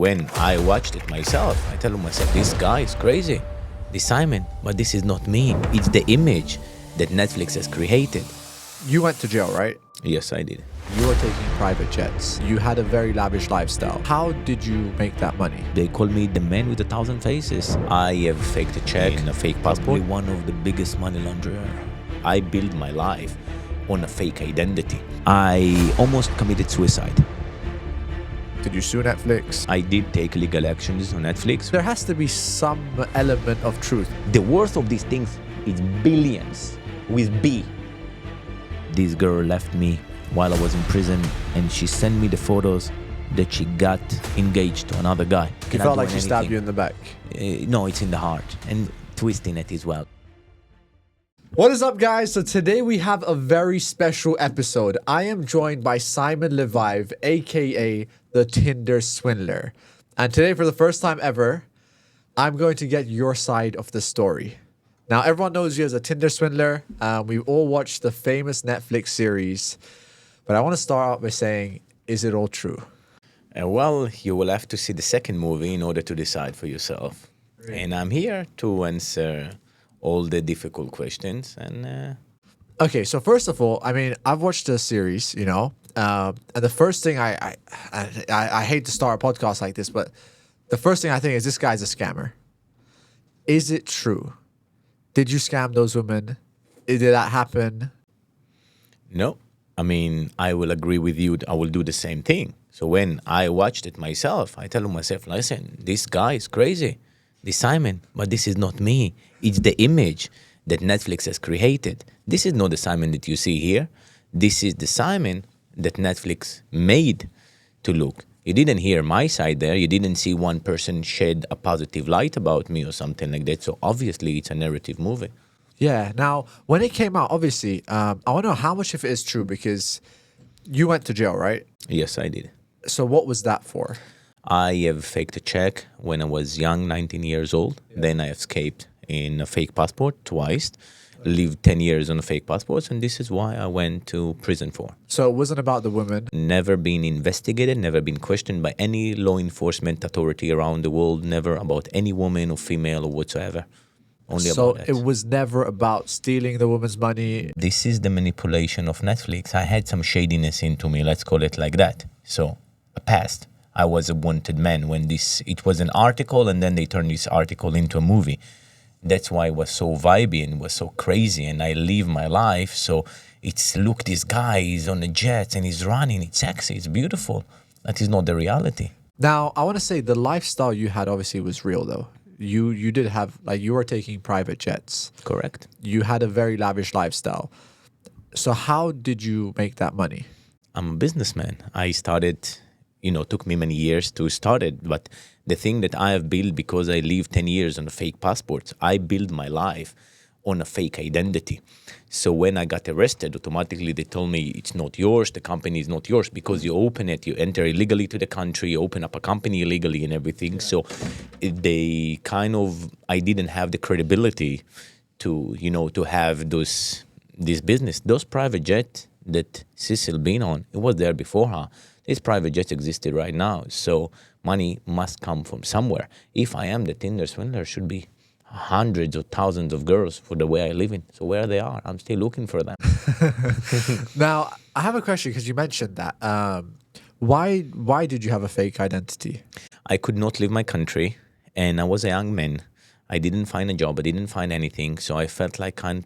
When I watched it myself, I tell myself, this guy is crazy. This Simon, but this is not me. It's the image that Netflix has created. You went to jail, right? Yes, I did. You were taking private jets. You had a very lavish lifestyle. How did you make that money? They call me the man with 1,000 faces. I have faked a check and a fake passport. One of the biggest money launderer. I built my life on a fake identity. I almost committed suicide. Did you sue Netflix? I did take legal actions on Netflix. There has to be some element of truth. The worth of these things is billions with B. This girl left me while I was in prison, and she sent me the photos that she got engaged to another guy. You felt like she stabbed you in the back. No, it's in the heart and twisting it as well. What is up, guys? So today we have a very special episode. I am joined by Simon Levive, aka the Tinder Swindler. And today, for the first time ever, I'm going to get your side of the story. Now, everyone knows you as a Tinder Swindler. We've all watched the famous Netflix series. But I want to start out by saying, is it all true? Well, you will have to see the second movie in order to decide for yourself. Really? And I'm here to answer all the difficult questions. And okay, so first of all, I mean, I've watched the series, you know, and the first thing I hate to start a podcast like this, but the first thing I think is this guy's a scammer. Is it true? Did you scam those women? Did that happen? No. I mean, I will agree with you. I will do the same thing. So when I watched it myself, I tell myself, listen, this guy is crazy. This Simon, but this is not me. It's the image that Netflix has created. This is not the Simon that you see here. This is the Simon that Netflix made to look. You didn't hear my side there. You didn't see one person shed a positive light about me or something like that. So obviously it's a narrative movie. Yeah. Now, when it came out, obviously, I want to know how much of it is true, because you went to jail, right? Yes, I did. So what was that for? I have faked a check when I was young, 19 years old. Yeah. Then I escaped in a fake passport twice, lived 10 years on a fake passport, and this is why I went to prison for. So it wasn't about the women? Never been investigated, never been questioned by any law enforcement authority around the world, never about any woman or female or whatsoever. Only so about that. It was never about stealing the woman's money? This is the manipulation of Netflix. I had some shadiness into me, let's call it like that. So, a past. I was a wanted man when it was an article, and then they turned this article into a movie. That's why it was so vibey and was so crazy, and I live my life. So it's, look, this guy is on the jets and he's running, it's sexy, it's beautiful. That is not the reality. Now, I want to say the lifestyle you had obviously was real, though. You did have, like, you were taking private jets. Correct. You had a very lavish lifestyle. So how did you make that money? I'm a businessman. I started, took me many years to start it, but the thing that I have built, because I lived 10 years on a fake passport, I built my life on a fake identity. So when I got arrested, automatically they told me it's not yours, the company is not yours, because you open it, you enter illegally to the country, you open up a company illegally and everything. Yeah. So I didn't have the credibility to have this business. Those private jets that Cecil been on, it was there before her. This private jet existed right now, so money must come from somewhere. If I am the Tinder Swindler, should be hundreds of thousands of girls for the way I live in. So where they are, I'm still looking for them. Now, I have a question, because you mentioned that. Why did you have a fake identity? I could not leave my country, and I was a young man. I didn't find a job. I didn't find anything, so I felt like I'm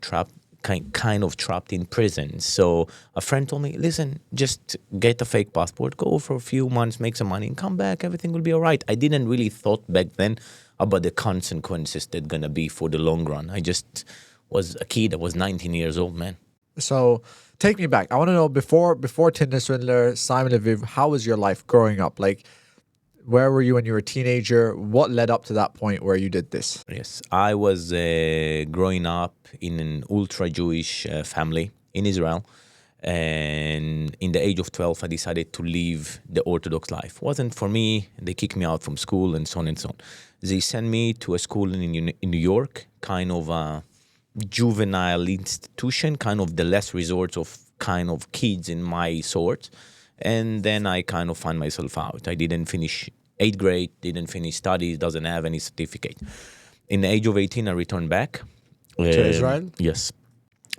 kind of trapped in prison. So a friend told me, listen, just get a fake passport, go for a few months, make some money, and come back, everything will be all right. I didn't really thought back then about the consequences that gonna be for the long run. I just was a kid. I was 19 years old, man. So take me back. I want to know, before Tinder Swindler, Simon Levive, how was your life growing up? Like, where were you when you were a teenager? What led up to that point where you did this? Yes, I was growing up in an ultra-Jewish family in Israel. And in the age of 12, I decided to live the Orthodox life. It wasn't for me. They kicked me out from school and so on and so on. They sent me to a school in New York, kind of a juvenile institution, kind of the last resort of kind of kids in my sort. And then I kind of found myself out. I didn't finish 8th grade, didn't finish studies, doesn't have any certificate. In the age of 18, I returned back. To Israel? Yes.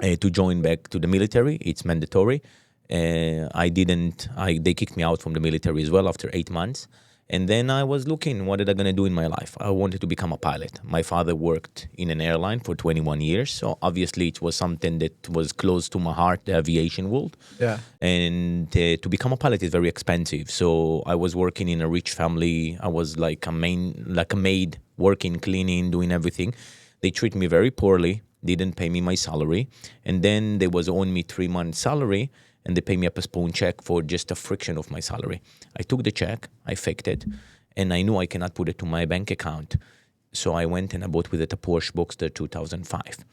To join back to the military. It's mandatory. They kicked me out from the military as well after 8 months. And then I was looking, what am I going to do in my life? I wanted to become a pilot. My father worked in an airline for 21 years. So obviously it was something that was close to my heart, the aviation world. Yeah. And to become a pilot is very expensive. So I was working in a rich family. I was like a maid, working, cleaning, doing everything. They treat me very poorly, didn't pay me my salary. And then they was owing me 3 months salary, and they pay me a postponed check for just a fraction of my salary. I took the check, I faked it, and I knew I cannot put it to my bank account. So I went and I bought with it a Porsche Boxster 2005.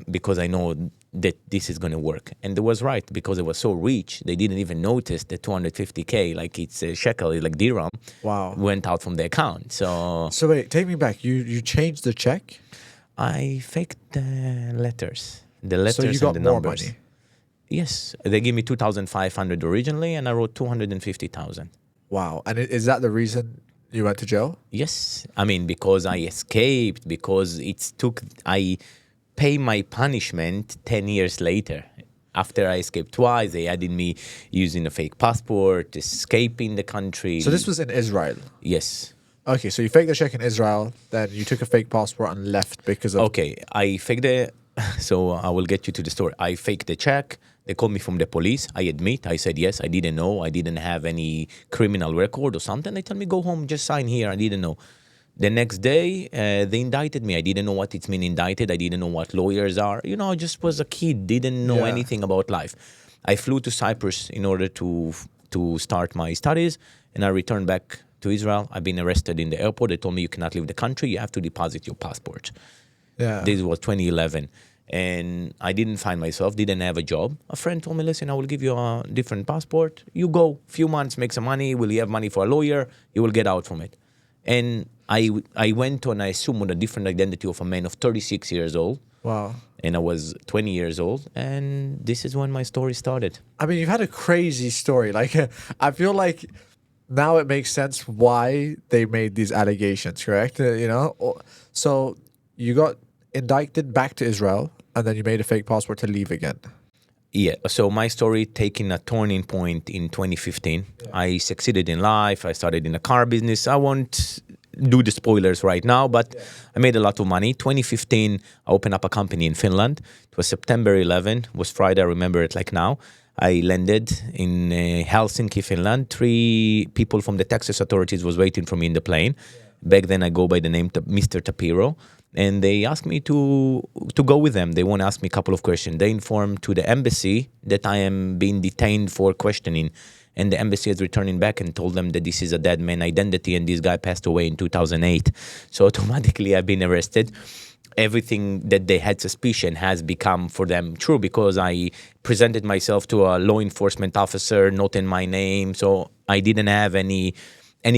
Because I know that this is going to work. And they was right, because it was so rich, they didn't even notice the 250K, like it's a shekel, like dirham, Wow. went out from the account. So So wait, take me back. You changed the check? I faked the letters. The letters So you got and the more numbers. money? Yes, they gave me 2,500 originally, and I wrote 250,000. Wow. And is that the reason you went to jail? Yes, I mean, because I escaped, because I pay my punishment 10 years later. After I escaped twice, they added me using a fake passport, escaping the country. So this was in Israel? Yes. Okay, so you faked the check in Israel, then you took a fake passport and left because of... Okay, I faked so I will get you to the story. I faked the check. They called me from the police. I admit, I said, yes, I didn't know. I didn't have any criminal record or something. They told me, go home, just sign here. I didn't know. The next day, they indicted me. I didn't know what it's mean indicted. I didn't know what lawyers are. I just was a kid, didn't know anything about life. I flew to Cyprus in order to start my studies, and I returned back to Israel. I've been arrested in the airport. They told me you cannot leave the country. You have to deposit your passport. Yeah. This was 2011. And I didn't find myself, didn't have a job. A friend told me, listen, I will give you a different passport. You go, few months, make some money. Will you have money for a lawyer? You will get out from it. And I went on, I assume, on a different identity of a man of 36 years old. Wow. And I was 20 years old. And this is when my story started. I mean, you've had a crazy story. Like, I feel like now it makes sense why they made these allegations, correct? So you got indicted back to Israel, and then you made a fake passport to leave again. Yeah, so my story taking a turning point in 2015. I succeeded in life. I started in the car business. I won't do the spoilers right now, but I made a lot of money. 2015, I opened up a company in Finland. It was September 11, was Friday, I remember it like now. I landed in Helsinki, Finland. 3 people from the Texas authorities was waiting for me in the plane. Back then, I go by the name Mr. Tapiro. And they asked me to go with them. They want to ask me a couple of questions. They informed to the embassy that I am being detained for questioning. And the embassy is returning back and told them that this is a dead man identity and this guy passed away in 2008. So automatically I've been arrested. Everything that they had suspicion has become for them true because I presented myself to a law enforcement officer, not in my name. So I didn't have any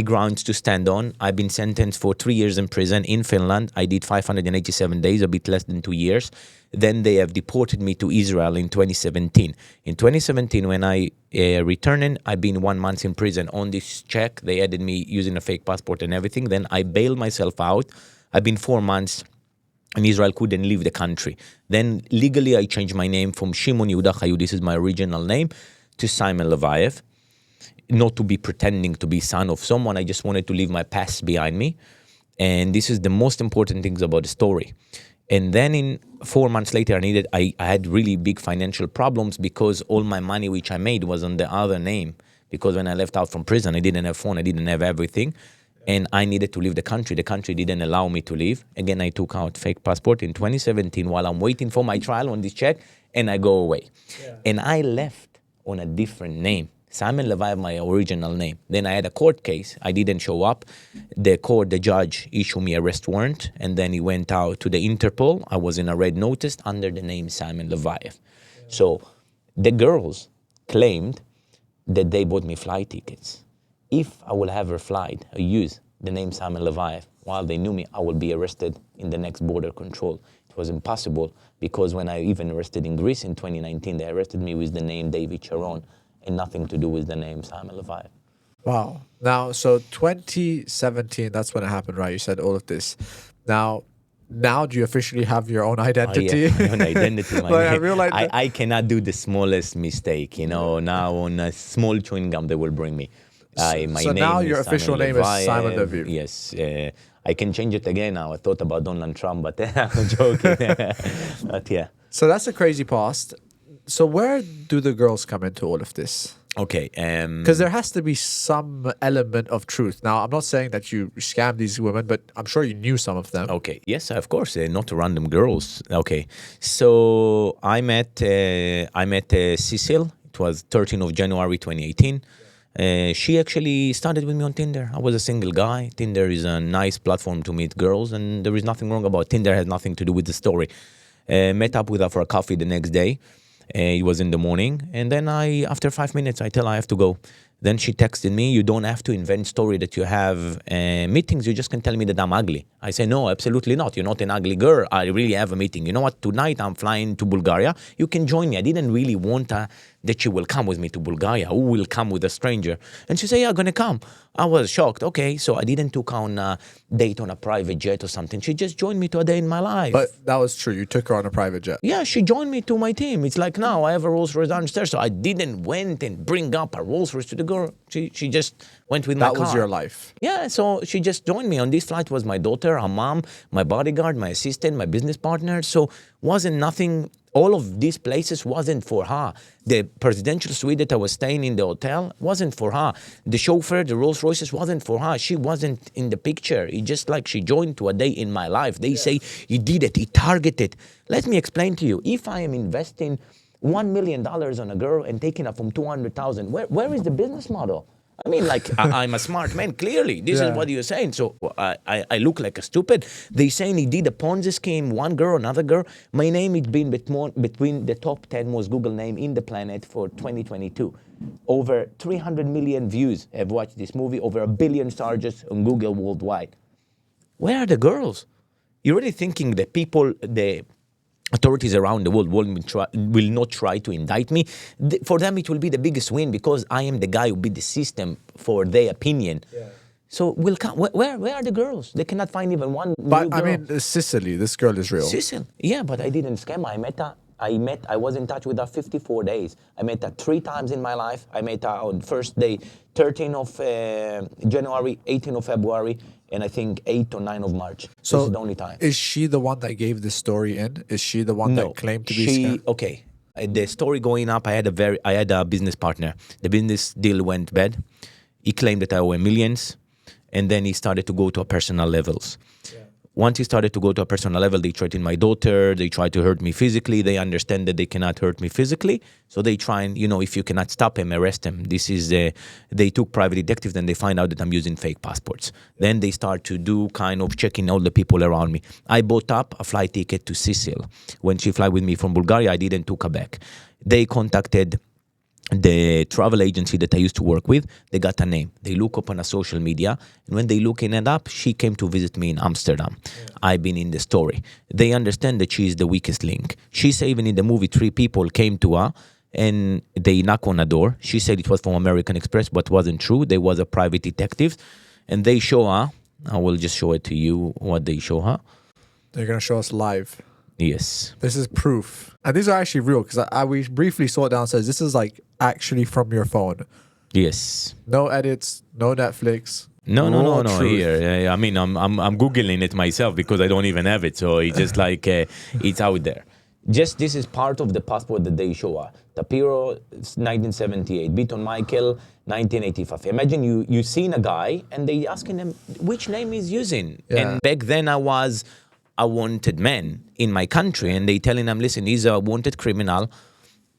grounds to stand on. I've been sentenced for 3 years in prison in Finland. I did 587 days, a bit less than 2 years. Then they have deported me to Israel in 2017. In 2017, when I returned, I've been 1 month in prison on this check. They added me using a fake passport and everything. Then I bailed myself out. I've been 4 months in Israel, couldn't leave the country. Then legally, I changed my name from Shimon Yehuda Chayu, this is my original name, to Simon Levayev. Not to be pretending to be son of someone. I just wanted to leave my past behind me. And this is the most important things about the story. And then in 4 months later, I had really big financial problems because all my money which I made was on the other name. Because when I left out from prison, I didn't have phone, I didn't have everything. And I needed to leave the country. The country didn't allow me to leave. Again, I took out fake passport in 2017 while I'm waiting for my trial on this check, and I go away. Yeah. And I left on a different name. Simon Levayev, my original name. Then I had a court case. I didn't show up. The judge issued me arrest warrant, and then he went out to the Interpol. I was in a red notice under the name Simon Levayev. Yeah. So the girls claimed that they bought me flight tickets. If I will ever fly or use the name Simon Levayev, while they knew me, I will be arrested in the next border control. It was impossible because when I even arrested in Greece in 2019, they arrested me with the name David Sharon and nothing to do with the name Simon Levayev. Wow. Now, so 2017, that's when it happened, right? You said all of this. Now, do you officially have your own Oh yeah, identity? my own identity, my Like, I name. realized I cannot do the smallest mistake. You know, now on a small chewing gum they will bring me. My so now name your is official Simon name is Simon Levaev. Leviev. Yes, I can change it again now. I thought about Donald Trump, but I'm joking. But yeah. So that's a crazy past. So where do the girls come into all of this? Okay. Because there has to be some element of truth. Now, I'm not saying that you scammed these women, but I'm sure you knew some of them. Okay. Yes, of course. Not random girls. Okay. So I met Cecil. It was 13th of January 2018. She actually started with me on Tinder. I was a single guy. Tinder is a nice platform to meet girls, and there is nothing wrong about Tinder. Has nothing to do with the story. Met up with her for a coffee the next day. It was in the morning, and then after 5 minutes, I tell her I have to go. Then she texted me, "You don't have to invent story that you have meetings. You just can tell me that I'm ugly." I say, "No, absolutely not. You're not an ugly girl. I really have a meeting. You know what? Tonight I'm flying to Bulgaria. You can join me." I didn't really want that she will come with me to Bulgaria. Who will come with a stranger? And she said, "Yeah, I'm gonna come." I was shocked. Okay, so I didn't took her on a date on a private jet or something. She just joined me to a day in my life. But that was true. You took her on a private jet. Yeah, she joined me to my team. It's like now I have a Rolls Royce downstairs, so I didn't went and bring up a Rolls Royce to the girl. She just went with my car. That was your life. Yeah, so she just joined me. On this flight was my daughter, her mom, my bodyguard, my assistant, my business partner. So wasn't nothing. All of these places wasn't for her. The presidential suite that I was staying in the hotel wasn't for her. The chauffeur, the Rolls Royces wasn't for her. She wasn't in the picture. It's just like she joined to a day in my life. They say he did it, he targeted. Let me explain to you. If I am investing $1 million on a girl and taking her from 200,000, where is the business model? I mean, like, I'm a smart man, clearly. This is what you're saying. So I look like a stupid. They saying he did a Ponzi scheme, one girl, another girl. My name has been between the top 10 most Google name in the planet for 2022. Over 300 million views have watched this movie, over 1 billion searches on Google worldwide. Where are the girls? You're really thinking that people, the authorities around the world will not try to indict me. For them, it will be the biggest win because I am the guy who beat the system for their opinion. Yeah. So we'll come. Where are the girls? They cannot find even one. But new girl. I mean, Sicily, this girl is real. Sicily, yeah, but I didn't scam her. I was in touch with her 54 days. I met her 3 times in my life. I met her on first day, 13th of January, 18th of February, and I think 8th or 9th of March. So this is the only time. Is she the one that gave this story in? Is she the one that claimed to be scammed? Okay. The story going up, I had a business partner. The business deal went bad. He claimed that I owe him millions, and then he started to go to personal levels. Yeah. Once he started to go to a personal level, they threatened my daughter. They tried to hurt me physically. They understand that they cannot hurt me physically. So they try and, if you cannot stop him, arrest him. They took private detectives and they find out that I'm using fake passports. Then they start to do kind of checking all the people around me. I bought up a flight ticket to Sicily. When she fly with me from Bulgaria, I didn't took her back. They contacted the travel agency that I used to work with. They got a name. They look up on a social media, and when they looking it up, she came to visit me in Amsterdam. Yeah. I've been in the story. They understand that she is the weakest link. She said even in the movie, 3 people came to her and they knock on a door. She said it was from American Express, but wasn't true. There was a private detective, and they show her. I will just show it to you what they show her. They're gonna show us live. Yes. This is proof. And these are actually real because we briefly saw it downstairs. This is like actually from your phone. Yes. No edits, no Netflix. No. Here, I mean, I'm Googling it myself because I don't even have it. So it's just like, it's out there. Just this is part of the passport that they show her. Tapiro, 1978. Beaton Michael, 1985. Imagine you seen a guy and they asking him which name he's using. Yeah. And back then I was a wanted man in my country, and they telling him, listen, he's a wanted criminal.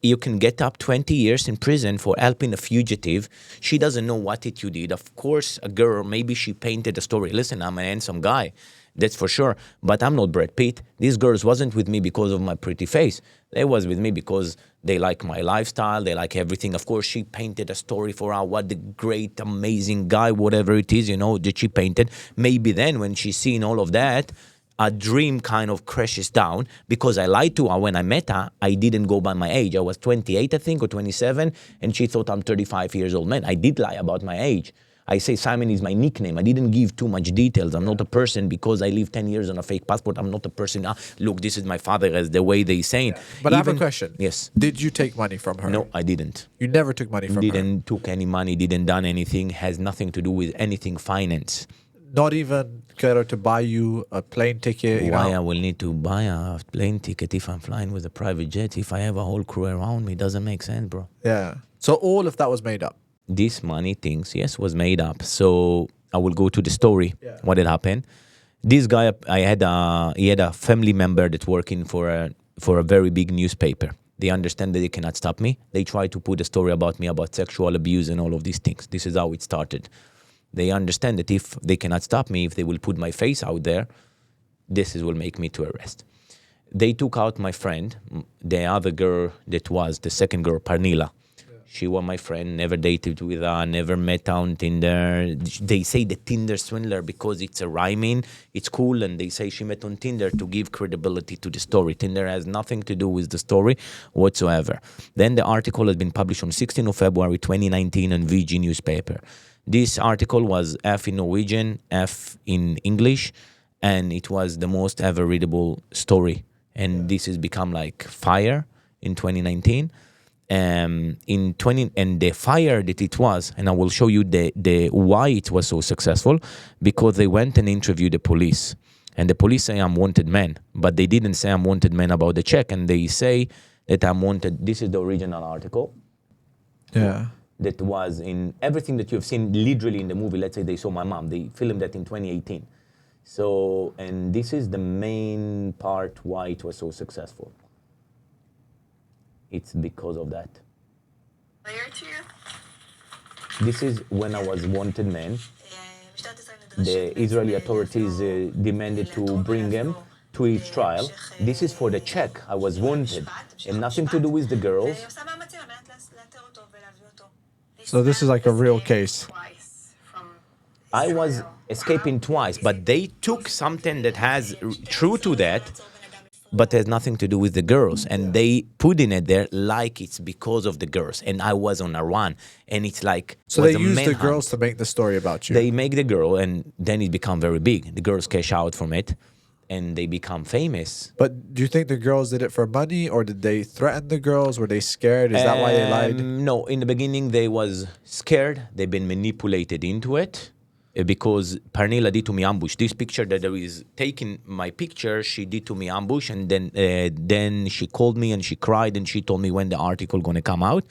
You can get up 20 years in prison for helping a fugitive. She doesn't know what you did. Of course, a girl, maybe she painted a story. Listen, I'm an handsome guy. That's for sure. But I'm not Brad Pitt. These girls wasn't with me because of my pretty face. They was with me because they like my lifestyle. They like everything. Of course, she painted a story for her. What the great, amazing guy, whatever it is, that she painted. Maybe then when she seen all of that, a dream kind of crashes down because I lied to her when I met her. I didn't go by my age. I was 28, I think, or 27, and she thought I'm 35 years old man. I did lie about my age. I say Simon is my nickname. I didn't give too much details. I'm not a person because I live 10 years on a fake passport. I'm not a person, look, this is my father, as the way they say it. But I have a question. Yes. Did you take money from her? No, I didn't. You never took money from her? Didn't took any money, didn't done anything, has nothing to do with anything finance. Not even get her to buy you a plane ticket? Why I will need to buy a plane ticket if I'm flying with a private jet? If I have a whole crew around me, doesn't make sense, bro. Yeah. So all of that was made up? This money things, yes, was made up. So I will go to the story, what had happened. This guy, he had a family member that working for a very big newspaper. They understand that they cannot stop me. They try to put a story about me, about sexual abuse and all of these things. This is how it started. They understand that if they cannot stop me, if they will put my face out there, this will make me to arrest. They took out my friend, the other girl that was the second girl, Parnila. She was my friend, never dated with her, never met her on Tinder. They say the Tinder Swindler because it's a rhyming, it's cool, and they say she met on Tinder to give credibility to the story. Tinder has nothing to do with the story whatsoever. Then the article has been published on 16th of February 2019 on VG newspaper. This article was F in Norwegian, F in English, and it was the most ever readable story. And this has become like fire in 2019. And the fire that it was, and I will show you the why it was so successful, because they went and interviewed the police, and the police say I'm wanted man, but they didn't say I'm wanted man about the check, and they say that I'm wanted. This is the original article. Yeah. That was in everything that you have seen literally in the movie. Let's say they saw my mom. They filmed that in 2018. So, and this is the main part why it was so successful. It's because of that. This is when I was wanted man. The Israeli authorities demanded to bring him to his trial. This is for the check. I was wanted, and nothing to do with the girls. So this is like a real case. I was escaping twice, but they took something that has true to that, but has nothing to do with the girls, and they put in it there like it's because of the girls, and I was on a run, and it's like so they use the girls to make the story about you. They make the girl, and then it become very big. The girls cash out from it, and they become famous. But do you think the girls did it for money, or did they threaten the girls? Were they scared? Is that why they lied? No, in the beginning they was scared. They've been manipulated into it. Because Parnila did to me ambush. This picture that there is taking my picture, she did to me ambush, and then she called me and she cried and she told me when the article gonna come out,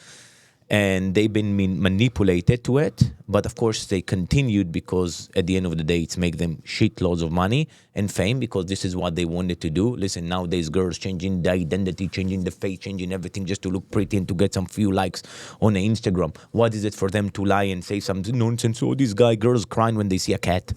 and they've been manipulated to it. But of course they continued because at the end of the day it's make them shitloads of money and fame, because this is what they wanted to do. Listen, nowadays girls changing the identity, changing the face, changing everything just to look pretty and to get some few likes on the Instagram. What is it for them to lie and say some nonsense? Oh, this guy, girls crying when they see a cat.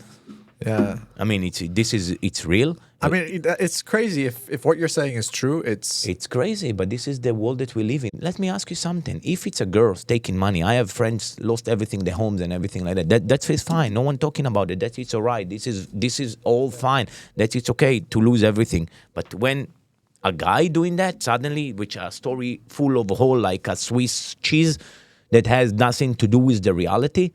Yeah. I mean, it's real. I mean, it's crazy. If what you're saying is true, it's crazy, but this is the world that we live in. Let me ask you something. If it's a girl taking money, I have friends lost everything, their homes and everything like that. That's fine. No one talking about it. That's it's all right. This is all fine. That it's okay to lose everything. But when a guy doing that suddenly, which a story full of whole like a Swiss cheese that has nothing to do with the reality.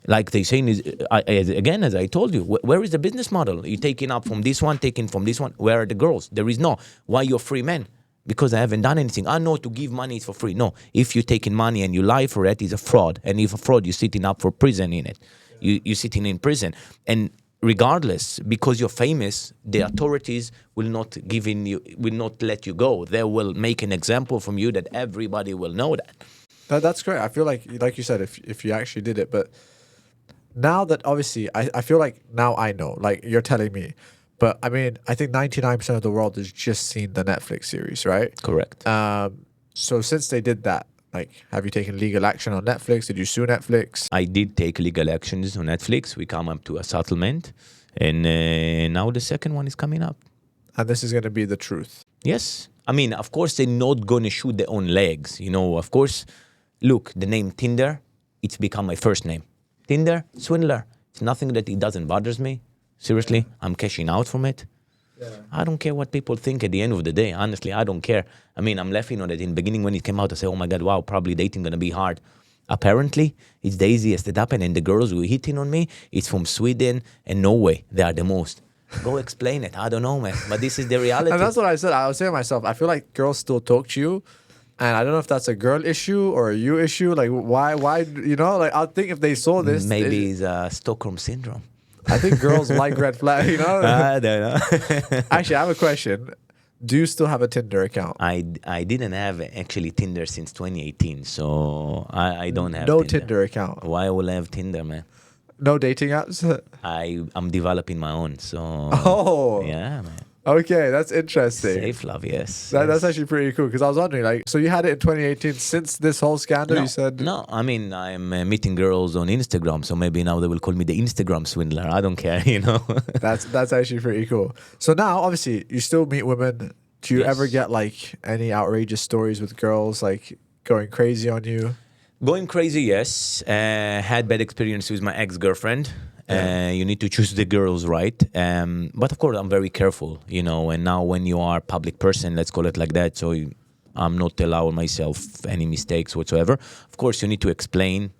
Like they saying is again, as I told you, where is the business model? You're taking up from this one, taking from this one. Where are the girls? There is no. Why you're free men? Because I haven't done anything. I know to give money is for free. No, if you're taking money and you lie for it, it's a fraud. And if a fraud, you're sitting up for prison in it. You're sitting in prison. And regardless, because you're famous, the authorities will not let you go. They will make an example from you that everybody will know that. That's great. I feel like you said, if you actually did it, but. Now that obviously, I feel like now I know, like you're telling me, but I mean, I think 99% of the world has just seen the Netflix series, right? Correct. So since they did that, like, have you taken legal action on Netflix? Did you sue Netflix? I did take legal actions on Netflix. We come up to a settlement, and now the second one is coming up. And this is going to be the truth. Yes. I mean, of course, they're not going to shoot their own legs. You know, of course, look, the name Tinder, it's become my first name. Tinder Swindler. It's nothing that it doesn't bothers me. Seriously, I'm cashing out from it. I don't care what people think at the end of the day. Honestly, I don't care. I mean, I'm laughing on it. In the beginning when it came out, I said, oh my God, wow, probably dating going to be hard. Apparently, it's the easiest that happened. And the girls who are hitting on me, it's from Sweden and Norway. They are the most. Go explain it. I don't know, man. But this is the reality. And that's what I said. I was saying to myself, I feel like girls still talk to you. And I don't know if that's a girl issue or a you issue. Like, why, like, I think if they saw this. Maybe it's Stockholm Syndrome. I think girls like red flag, I don't know. Actually, I have a question. Do you still have a Tinder account? I didn't have actually Tinder since 2018, so I don't have no Tinder account. Why will I have Tinder, man? No dating apps? I'm developing my own, so yeah, man. Okay, that's interesting. Safe love, yes. That's actually pretty cool because I was wondering, like, so you had it in 2018 since this whole scandal, you said? No, I mean, I'm meeting girls on Instagram, so maybe now they will call me the Instagram swindler. I don't care, That's actually pretty cool. So now, obviously, you still meet women. Do you ever get, like, any outrageous stories with girls, like, going crazy on you? Going crazy, yes. Had bad experience with my ex-girlfriend. You need to choose the girls right. But of course, I'm very careful, and now when you are a public person, let's call it like that, so I'm not allowing myself any mistakes whatsoever. Of course, you need to explain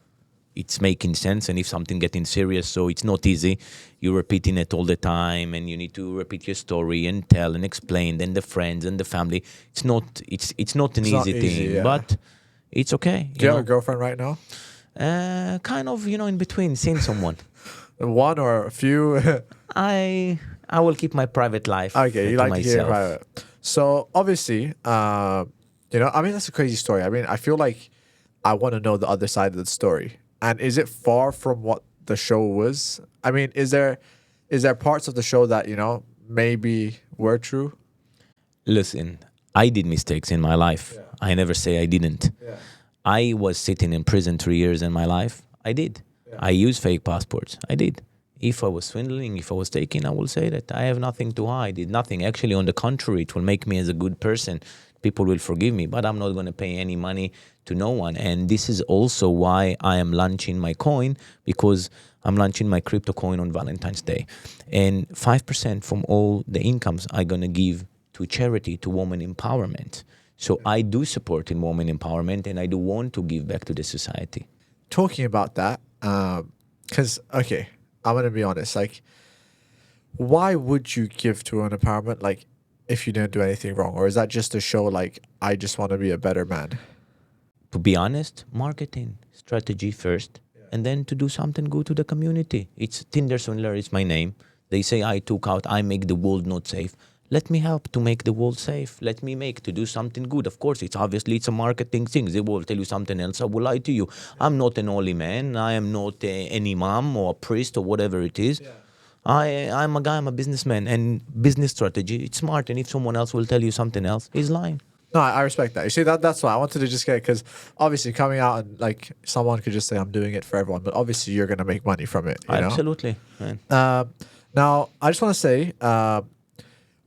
it's making sense, and if something getting serious, so it's not easy. You're repeating it all the time, and you need to repeat your story and tell and explain. Then the friends and the family. It's not an easy thing, but it's okay. Do you have a girlfriend right now? Kind of, in between, seeing someone. One or a few? I will keep my private life. Okay, you to like myself. to hear private. So obviously, I mean, that's a crazy story. I mean, I feel like I want to know the other side of the story. And is it far from what the show was? I mean, is there parts of the show that, maybe were true? Listen, I did mistakes in my life. Yeah. I never say I didn't. Yeah. I was sitting in prison 3 years in my life. I did. Yeah. I used fake passports. I did. If I was swindling, if I was taking, I will say that. I have nothing to hide. Did nothing. Actually, on the contrary, it will make me as a good person. People will forgive me, but I'm not going to pay any money to no one. And this is also why I am launching my coin, because I'm launching my crypto coin on Valentine's Day. And 5% from all the incomes I'm going to give to charity, to women empowerment. So I do support in women empowerment, and I do want to give back to the society. Talking about that, because, okay, I'm going to be honest. Like, why would you give to an empowerment, like, if you didn't do anything wrong? Or is that just to show, like, I just want to be a better man? To be honest, marketing strategy first, and then to do something good to the community. It's Tinder Swindler is my name. They say I make the world not safe. Let me help to make the world safe. Let me to do something good. Of course, it's a marketing thing. They will tell you something else. I will lie to you. I'm not an holy man. I am not an imam or a priest or whatever it is. Yeah. I'm a guy, I'm a businessman, and business strategy, it's smart. And if someone else will tell you something else, he's lying. No, I respect that. You see, that's why I wanted to just get, because obviously coming out and, like, someone could just say, I'm doing it for everyone, but obviously you're going to make money from it. You Absolutely. know? Now, I just want to say,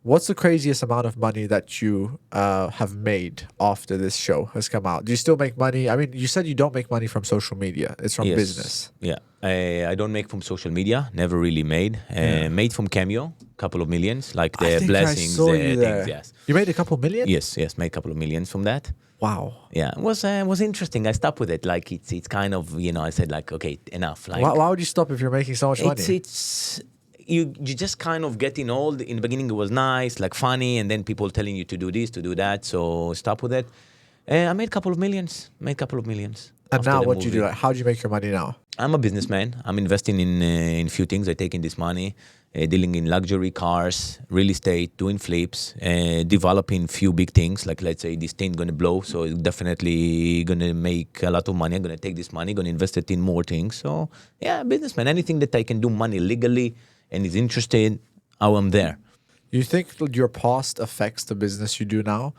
what's the craziest amount of money that you have made after this show has come out? Do you still make money? I mean, you said you don't make money from social media. It's from business. Yeah. I don't make from social media. Never really made. Made from Cameo. Couple of millions. Like the blessings. I saw you there. Things, yes. You made a couple million? Yes. Made a couple of millions from that. Wow. Yeah. It was interesting. I stopped with it. Like, it's kind of, I said, like, okay, enough. Like, why would you stop if you're making so much money? It's you just kind of getting old. In the beginning, it was nice, like funny, and then people telling you to do this, to do that. So stop with it. I made a couple of millions. And now what do you do? Like, how do you make your money now? I'm a businessman. I'm investing in few things. I take in this money, dealing in luxury cars, real estate, doing flips, developing few big things. Like, let's say this thing going to blow, so it's definitely going to make a lot of money. I'm going to take this money, going to invest it in more things. So yeah, businessman. Anything that I can do money legally and is interested, I'm there. You think your past affects the business you do now?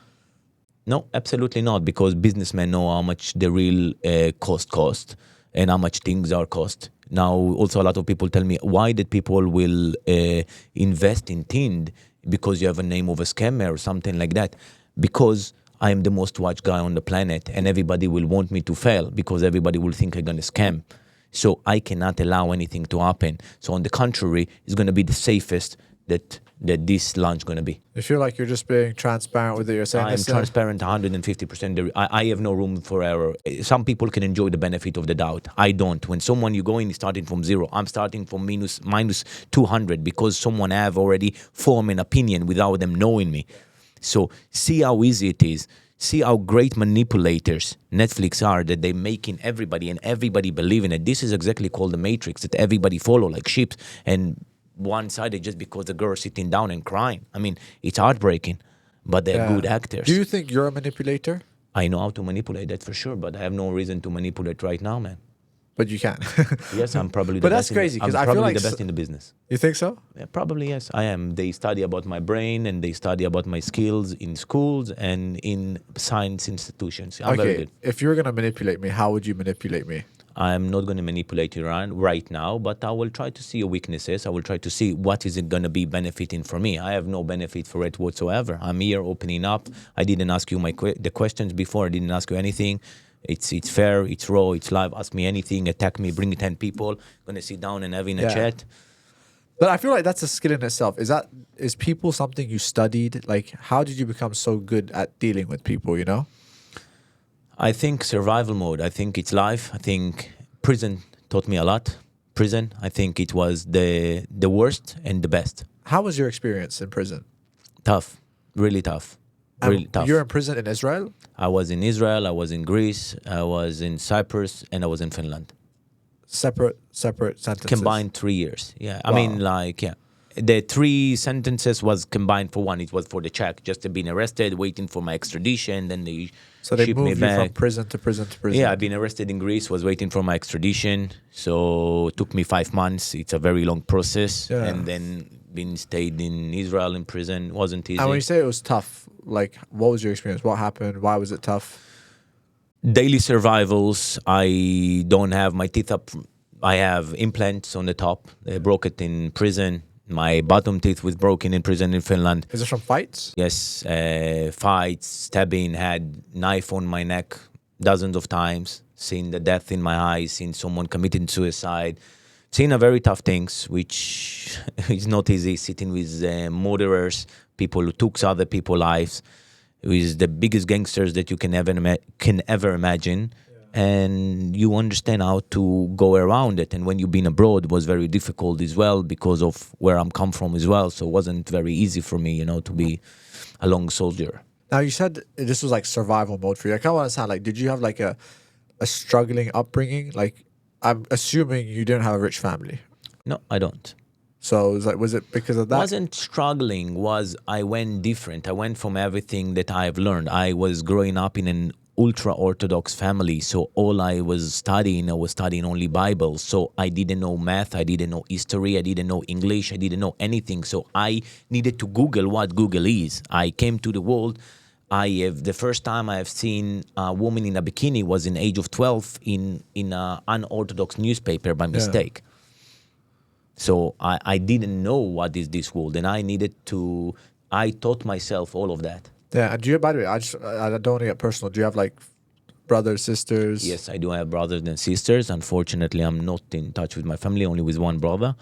No, absolutely not, because businessmen know how much the real cost and how much things are cost. Now, also a lot of people tell me, why did people will invest in Tind? Because you have a name of a scammer or something like that. Because I am the most watched guy on the planet, and everybody will want me to fail because everybody will think I'm going to scam. So I cannot allow anything to happen. So on the contrary, it's going to be the safest that this lunch gonna be. You feel like you're just being transparent with it. You're saying I am transparent 150%. I have no room for error. Some people can enjoy the benefit of the doubt. I don't. When someone you go in is starting from zero, I'm starting from minus 200 because someone have already formed an opinion without them knowing me. So see how easy it is. See how great manipulators Netflix are, that they're making everybody and everybody believe in it. This is exactly called the matrix, that everybody follow like sheep and one-sided just because the girl is sitting down and crying. I mean, it's heartbreaking, but they're good actors. Do you think you're a manipulator? I know how to manipulate, that for sure, but I have no reason to manipulate right now, man. But you can. Yes, I'm probably But the that's best. crazy, 'cause I'm I feel probably like the best in the business. You think so? Yeah, probably, yes, I am. They study about my brain and they study about my skills in schools and in science institutions. I'm very good. If you were going to manipulate me, how would you manipulate me? I'm not going to manipulate you right now, but I will try to see your weaknesses. I will try to see what is it going to be benefiting for me. I have no benefit for it whatsoever. I'm here opening up. I didn't ask you the questions before. I didn't ask you anything. It's fair, it's raw, it's live. Ask me anything, attack me, bring 10 people. Gonna sit down and having a chat. But I feel like that's a skill in itself. Is people something you studied? Like, how did you become so good at dealing with people, you know? I think survival mode. I think it's life. I think prison taught me a lot. Prison, I think it was the worst and the best. How was your experience in prison? Tough, really tough. Really tough. You're in prison in Israel? I was in Israel, I was in Greece, I was in Cyprus, and I was in Finland. Separate sentences? Combined 3 years. Yeah, I Wow. mean, like, yeah. The 3 sentences was combined for one. It was for the check, just to being arrested, waiting for my extradition, then they So they shipped me moved you back. from prison to prison to prison? Yeah, I've been arrested in Greece, was waiting for my extradition. So it took me 5 months. It's a very long process. Yeah. And then been stayed in Israel in prison. Wasn't easy. And when you say it was tough, like, what was your experience? What happened? Why was it tough? Daily survivals. I don't have my teeth up. I have implants on the top. They broke it in prison. My bottom teeth was broken in prison in Finland. Is it from fights? Yes, fights, stabbing, had knife on my neck dozens of times, seen the death in my eyes, seen someone committing suicide, seen a very tough things, which is not easy, sitting with murderers, people who took other people's lives, with the biggest gangsters that you can ever imagine. And you understand how to go around it. And when you've been abroad, it was very difficult as well because of where I'm come from as well. So it wasn't very easy for me, to be a long soldier. Now, you said this was like survival mode for you. I kind of want to sound like, did you have like a struggling upbringing? Like, I'm assuming you didn't have a rich family. No, I don't. So was it because of that? Wasn't struggling, I went different. I went from everything that I've learned. I was growing up in an ultra-Orthodox family, so all I was studying only Bible. So I didn't know math, I didn't know history, I didn't know English, I didn't know anything. So I needed to Google what Google is. I came to the world. The first time I have seen a woman in a bikini was in age of 12 in an unorthodox newspaper by mistake. So I didn't know what is this world, and I taught myself all of that. Yeah, and by the way, I don't want to get personal. Do you have like brothers, sisters? Yes, I do have brothers and sisters. Unfortunately, I'm not in touch with my family, only with one brother.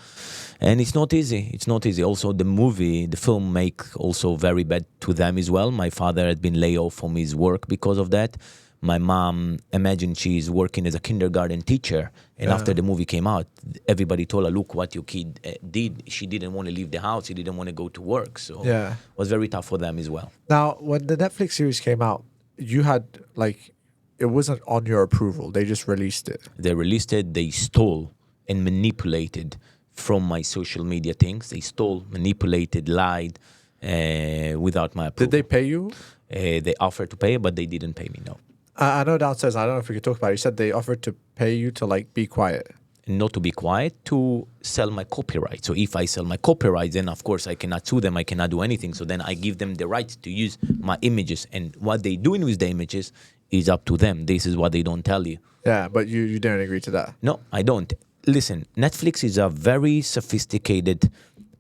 And it's not easy. It's not easy. Also, the film make also very bad to them as well. My father had been laid off from his work because of that. My mom, imagine she's working as a kindergarten teacher. And after the movie came out, everybody told her, look what your kid did. She didn't want to leave the house. She didn't want to go to work. So it was very tough for them as well. Now, when the Netflix series came out, you had like, it wasn't on your approval. They just released it. They released it. They stole and manipulated from my social media things. They stole, manipulated, lied without my approval. Did they pay you? They offered to pay, but they didn't pay me, no. I know downstairs, I don't know if we could talk about it. You said they offered to pay you to like be quiet. Not to be quiet, to sell my copyright. So if I sell my copyright, then of course I cannot sue them, I cannot do anything. So then I give them the right to use my images. And what they doing with the images is up to them. This is what they don't tell you. Yeah, but you didn't agree to that. No, I don't. Listen, Netflix is a very sophisticated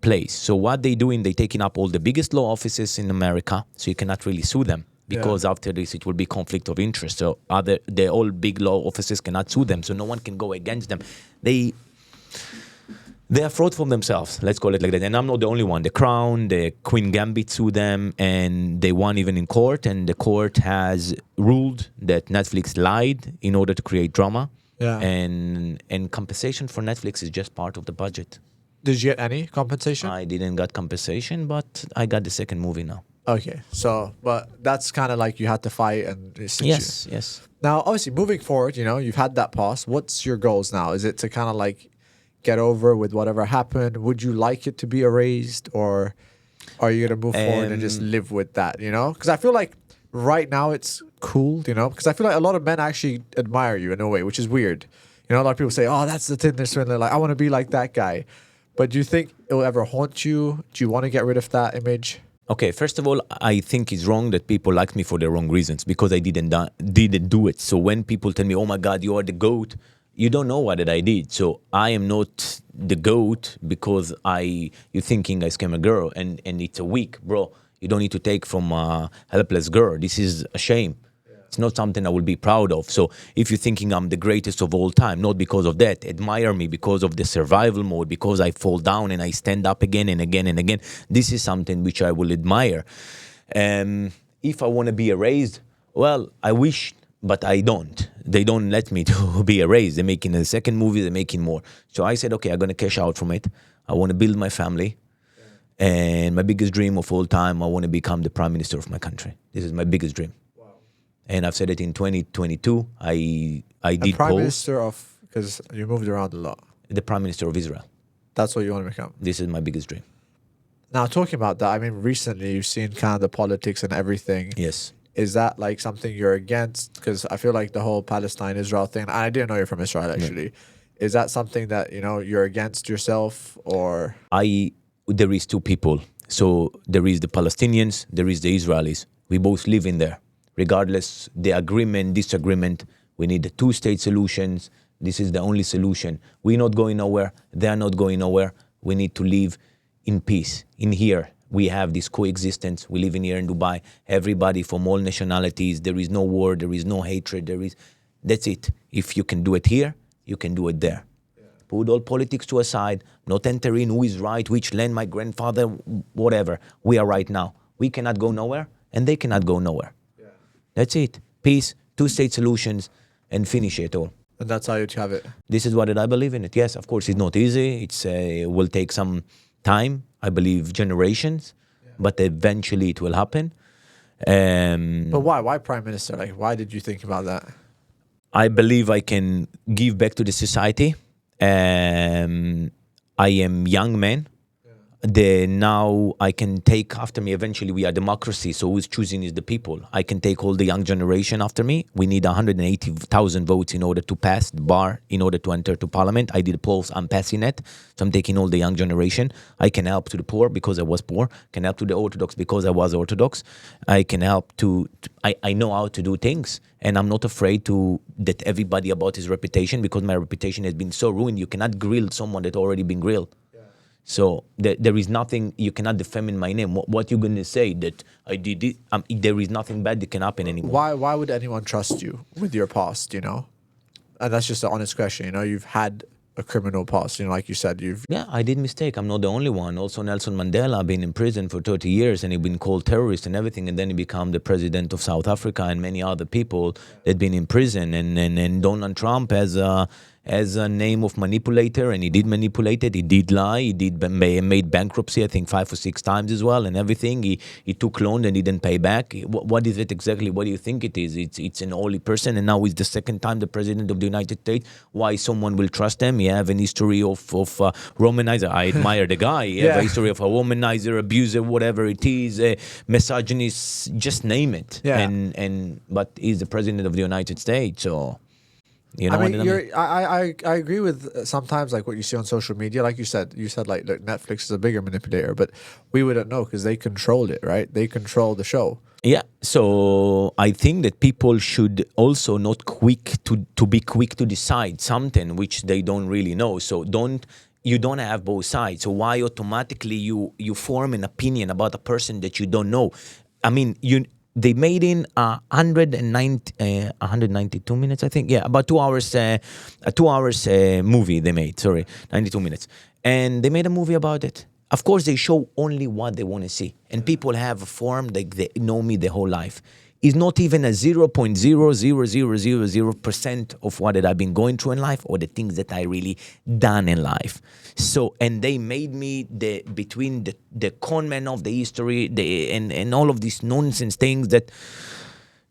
place. So what they doing, they taking up all the biggest law offices in America, so you cannot really sue them. Because after this, it will be conflict of interest. So all big law offices cannot sue them. So no one can go against them. They are fraud from themselves. Let's call it like that. And I'm not the only one. The Crown, the Queen Gambit sued them, and they won even in court. And the court has ruled that Netflix lied in order to create drama. Yeah. And compensation for Netflix is just part of the budget. Did you get any compensation? I didn't get compensation, but I got the second movie now. Okay, so but that's kind of like you had to fight and Yes. Now, obviously, moving forward, you've had that past. What's your goals now? Is it to kind of like get over with whatever happened? Would you like it to be erased, or are you gonna move forward and just live with that? Because I feel like right now it's cool. Because I feel like a lot of men actually admire you in a way, which is weird. A lot of people say, "Oh, that's the Tinder swindler." Like, I want to be like that guy. But do you think it will ever haunt you? Do you want to get rid of that image? Okay, first of all, I think it's wrong that people like me for the wrong reasons because I didn't do it. So when people tell me, "Oh my God, you are the GOAT," you don't know what I did. So I am not the GOAT because you're thinking I scam a girl and it's a week, bro. You don't need to take from a helpless girl. This is a shame. It's not something I will be proud of. So if you're thinking I'm the greatest of all time, not because of that, admire me because of the survival mode, because I fall down and I stand up again and again and again. This is something which I will admire. If I want to be erased, well, I wish, but I don't. They don't let me to be erased. They're making a second movie, they're making more. So I said, okay, I'm going to cash out from it. I want to build my family. And my biggest dream of all time, I want to become the prime minister of my country. This is my biggest dream. And I've said it in 2022. I did Prime Minister of, because you moved around a lot. The Prime Minister of Israel. That's what you want to become. This is my biggest dream. Now, talking about that, I mean, recently you've seen kind of the politics and everything. Yes. Is that like something you're against? Because I feel like the whole Palestine-Israel thing, I didn't know you're from Israel, actually. Yeah. Is that something that, you're against yourself, or? There is two people. So there is the Palestinians, there is the Israelis. We both live in there. Regardless the agreement, disagreement, we need the two-state solutions. This is the only solution. We're not going nowhere. They're not going nowhere. We need to live in peace. In here, we have this coexistence. We live in here in Dubai. Everybody from all nationalities. There is no war. There is no hatred. That's it. If you can do it here, you can do it there. Yeah. Put all politics to a side. Not enter in who is right, which land, my grandfather, whatever. We are right now. We cannot go nowhere, and they cannot go nowhere. That's it. Peace, two-state solutions, and finish it all. And that's how you have it. This is what I believe in it. Yes, of course, it's not easy. It will take some time. I believe generations, but eventually it will happen. But why? Why Prime Minister? Like, why did you think about that? I believe I can give back to the society. I am young man. Now I can take after me. Eventually, we are democracy, so who's choosing is the people. I can take all the young generation after me. We need 180,000 votes in order to pass the bar, in order to enter to parliament. I did polls, I'm passing it. So I'm taking all the young generation. I can help to the poor because I was poor. Can help to the Orthodox because I was Orthodox. I can help I know how to do things. And I'm not afraid to that everybody about his reputation, because my reputation has been so ruined. You cannot grill someone that already been grilled. So there is nothing, you cannot defame in my name. What you going to say that I did it? There is nothing bad that can happen anymore. Why would anyone trust you with your past, And that's just an honest question, You've had a criminal past, like you said, Yeah, I did mistake. I'm not the only one. Also Nelson Mandela been in prison for 30 years and he been called terrorist and everything, and then he became the president of South Africa, and many other people that been in prison, and Donald Trump has a name of manipulator, and he did manipulate it. He did lie. He did made bankruptcy, I think 5 or 6 times as well, and everything. He took loan and he didn't pay back. What is it exactly? What do you think it is? It's an holy person, and now he's the second time the president of the United States. Why someone will trust him? He have an history of womanizer. I admire the guy. He have a history of a womanizer, abuser, whatever it is, misogynist, just name it. Yeah. But he's the president of the United States, so. You know I agree with sometimes like what you see on social media. Like you said like, look, Netflix is a bigger manipulator, but we wouldn't know because they control it, right? They control the show. Yeah, so I think that people should also not be quick to decide something which they don't really know. So you don't have both sides. So why automatically you form an opinion about a person that you don't know? I mean, they made in 192 minutes, I think. Yeah, about 2 hours. A 2 hours movie they made. Sorry, 92 minutes, and they made a movie about it. Of course, they show only what they want to see, and people have a form like they know me their whole life. It's not even a 0.00000% of what that I've been going through in life or the things that I really done in life. So, and they made me between the con man of the history and all of these nonsense things that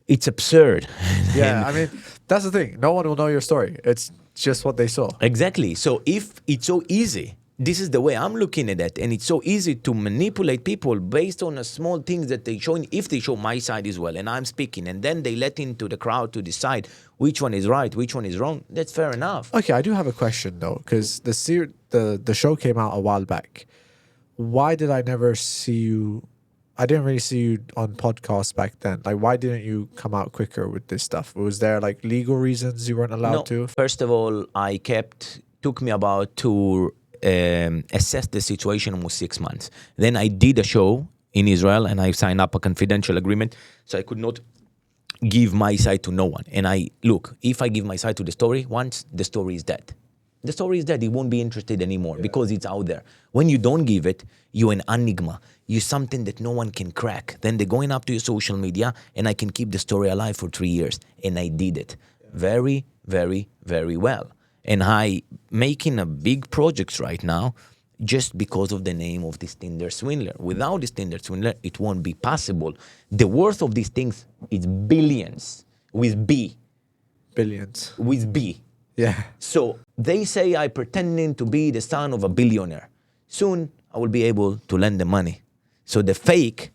it's absurd. Yeah, I mean, that's the thing. No one will know your story. It's just what they saw. Exactly. So if it's so easy, this is the way I'm looking at it, and it's so easy to manipulate people based on a small things that they show. If they show my side as well, and I'm speaking, and then they let into the crowd to decide which one is right, which one is wrong. That's fair enough. Okay, I do have a question though, because the show came out a while back. Why did I never see you? I didn't really see you on podcasts back then. Like, why didn't you come out quicker with this stuff? Was there like legal reasons you weren't allowed to? First of all, took me about to assess the situation almost 6 months. Then I did a show in Israel and I signed up a confidential agreement, so I could not give my side to no one. And if I give my side to the story once, the story is dead. The story is dead. He won't be interested anymore because it's out there. When you don't give it, you're an enigma. You're something that no one can crack. Then they're going up to your social media and I can keep the story alive for 3 years. And I did it very, very, very well. And I making a big projects right now just because of the name of this Tinder Swindler. Without this Tinder Swindler, it won't be possible. The worth of these things is billions with B. Billions. With B. Yeah. So they say I pretending to be the son of a billionaire. Soon I will be able to lend the money. So the fake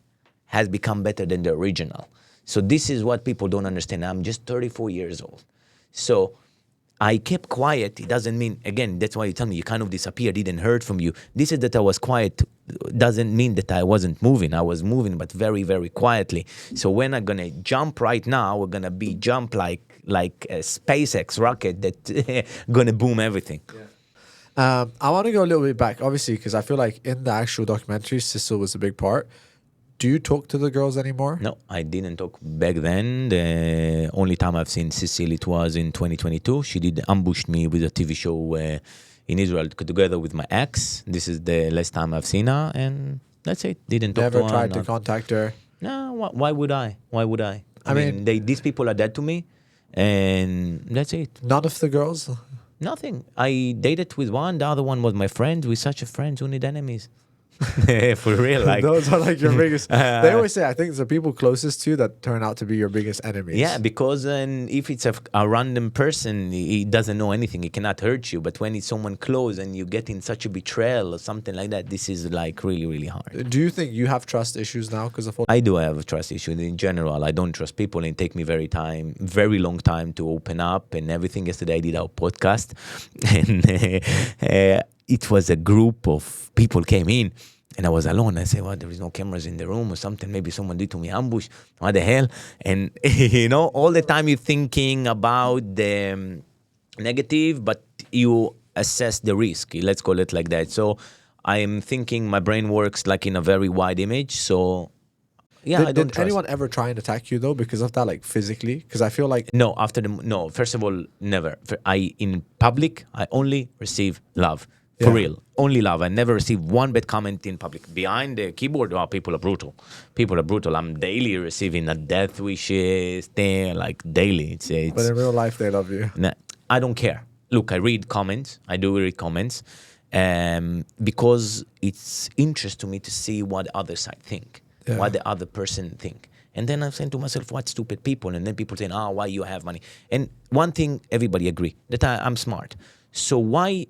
has become better than the original. So this is what people don't understand. I'm just 34 years old. So I kept quiet. It doesn't mean, again, that's why you tell me you kind of disappeared, didn't heard from you. This is that I was quiet doesn't mean that I wasn't moving. I was moving, but very, very quietly. So when I'm going to jump right now, we're going to be jump like a SpaceX rocket that going to boom everything. Yeah. I want to go a little bit back, obviously, because I feel like in the actual documentary, Sissel was a big part. Do you talk to the girls anymore? No, I didn't talk back then. The only time I've seen Cecile, it was in 2022. She did ambush me with a TV show in Israel together with my ex. This is the last time I've seen her, and that's it. Didn't talk to her. Never tried to contact her? No, why would I? Why would I? I mean, these people are dead to me, and that's it. None of the girls? Nothing. I dated with one. The other one was my friend. We're such a friends. Who need enemies? For real, like those are like your biggest. They always say, I think it's the people closest to you that turn out to be your biggest enemies. Yeah, because if it's a random person, he doesn't know anything. He cannot hurt you. But when it's someone close and you get in such a betrayal or something like that, this is like really, really hard. Do you think you have trust issues now because of all? I do have a trust issue in general. I don't trust people, and it take me very long time to open up and everything. Yesterday I did our podcast, and it was a group of people came in. And I was alone. I said, well, there is no cameras in the room or something. Maybe someone did to me ambush. What the hell? And, all the time you're thinking about the negative, but you assess the risk. Let's call it like that. So I'm thinking my brain works like in a very wide image. So, yeah, I don't Did trust. anyone ever try and attack you, though, because of that, like physically? Because I feel like... No, first of all, never. In public, I only receive love. For real. Only love. I never received one bad comment in public. Behind the keyboard, people are brutal. People are brutal. I'm daily receiving a death wishes thing, like daily. It's But in real life, they love you. Nah, I don't care. Look, I read comments. I do read comments. Because it's interest to me to see what the other side think. Yeah. What the other person think. And then I'm saying to myself, what stupid people. And then people saying, why you have money. And one thing, everybody agree, that I'm smart. So why...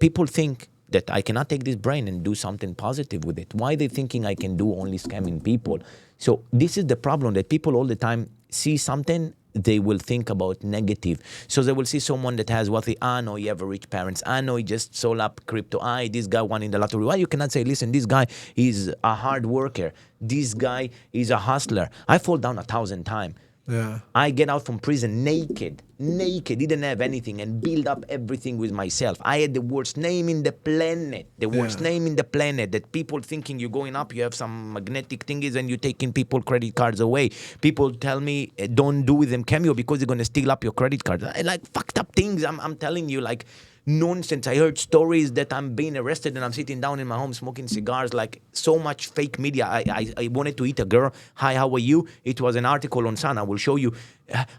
people think that I cannot take this brain and do something positive with it. Why are they thinking I can do only scamming people? So this is the problem, that people all the time see something, they will think about negative. So they will see someone that has wealthy, no, he have rich parents. No, he just sold up crypto. This guy won in the lottery. Why you cannot say, listen, this guy is a hard worker. This guy is a hustler. I fall down 1,000 times. Yeah. I get out from prison naked naked, didn't have anything, and build up everything with myself. I had the worst name in the planet, that people thinking you're going up, you have some magnetic thingies and you're taking people credit cards away. People tell me, don't do with them Cameo because they're going to steal up your credit card. I like fucked up things. I'm telling you, like, nonsense. I heard stories that I'm being arrested and I'm sitting down in my home smoking cigars, like so much fake media. I wanted to eat a girl. Hi, how are you? It was an article on Sun. I will show you.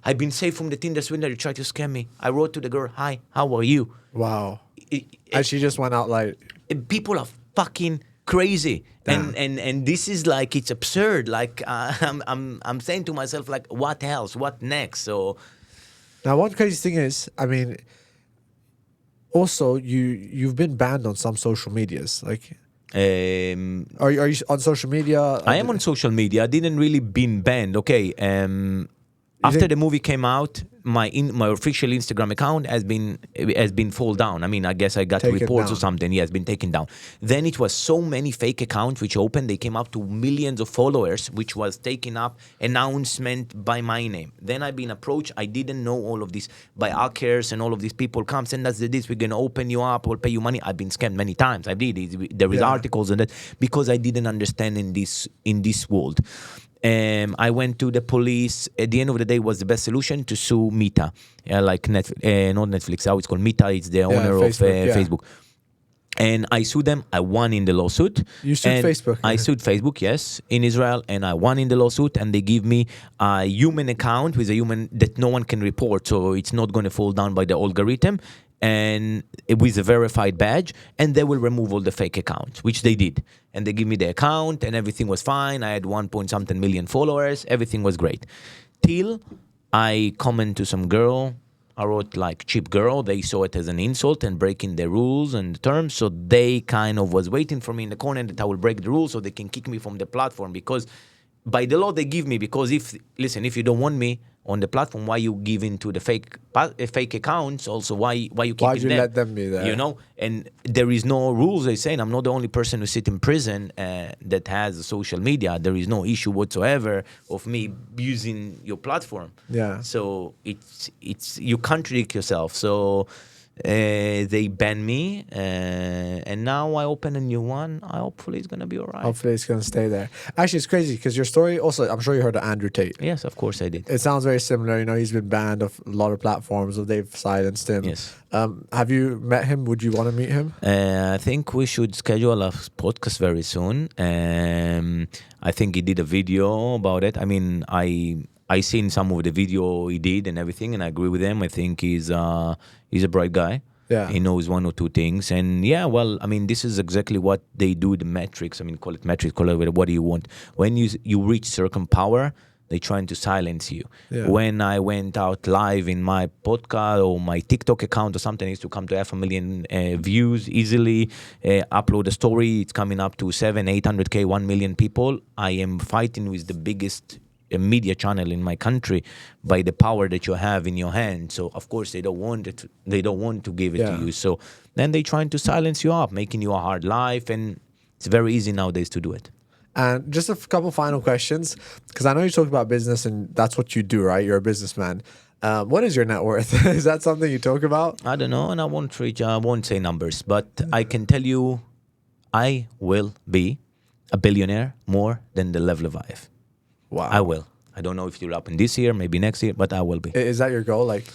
I've been saved from the Tinder Swindler. You tried to scam me. I wrote to the girl, hi, how are you? Wow. And she just went out like... People are fucking crazy. And this is like, it's absurd. Like, I'm saying to myself, like, what else? What next? So... Now, one crazy thing is, I mean... Also, you've been banned on some social medias. Like, are you on social media? I am on social media. I didn't really been banned. Okay. After the movie came out, my official Instagram account has been fall down. I mean, I guess I got reports or something. Yeah, it's been taken down. Then it was so many fake accounts which opened. They came up to millions of followers, which was taking up announcement by my name. Then I've been approached. I didn't know all of this by hackers and all of these people come send us this. We're gonna open you up. We'll pay you money. I've been scammed many times. I did. There is articles on that because I didn't understand in this world. I went to the police. At the end of the day, was the best solution to sue Meta, like Netflix, not Netflix. How it's called Meta. It's the owner of Facebook. And I sued them. I won in the lawsuit. You sued Facebook? I sued Facebook, yes, in Israel, and I won in the lawsuit. And they give me a human account with a human that no one can report, so it's not going to fall down by the algorithm. And with a verified badge, and they will remove all the fake accounts, which they did. And they give me the account, and everything was fine. I had 1 million followers. Everything was great. Till I comment to some girl. I wrote like cheap girl. They saw it as an insult and breaking the rules and the terms. So they kind of was waiting for me in the corner that I will break the rules so they can kick me from the platform. Because by the law they give me, because if you don't want me on the platform, why you give in to the fake accounts? Also, why you keep Why'd you let them be there? You know, and there is no rules. They say, and I'm not the only person who sit in prison that has social media. There is no issue whatsoever of me using your platform. Yeah. So it's you contradict yourself. So they ban me, and now I open a new one. Hopefully it's gonna be all right. Hopefully it's gonna stay there. Actually, it's crazy because your story also, I'm sure you heard of Andrew Tate. Yes, of course I did. It sounds very similar. You know, he's been banned of a lot of platforms, or they've silenced him. Yes. Have you met him? Would you want to meet him? I think we should schedule a podcast very soon. I think he did a video about it. I mean, I seen some of the video he did and everything, and I agree with him. I think he's a bright guy. Yeah. He knows one or two things. And yeah, well, I mean, this is exactly what they do, the metrics. I mean, call it metrics, call it what do you want. When you reach certain power, they're trying to silence you. Yeah. When I went out live in my podcast or my TikTok account or something, it used to come to 500,000 views easily, upload a story, it's coming up to 700,000-800,000, 1 million people. I am fighting with the biggest media channel in my country by the power that you have in your hand. So of course they don't want to give it to you. So then they trying to silence you up, making you a hard life, and it's very easy nowadays to do it. And just a couple final questions, because I know you talk about business and that's what you do, right? You're a businessman. What is your net worth? Is that something you talk about? I don't know, and I won't say numbers, but I can tell you I will be a billionaire more than the level of Vive. Wow. I will. I don't know if it'll happen this year, maybe next year, but I will be. Is that your goal? Like,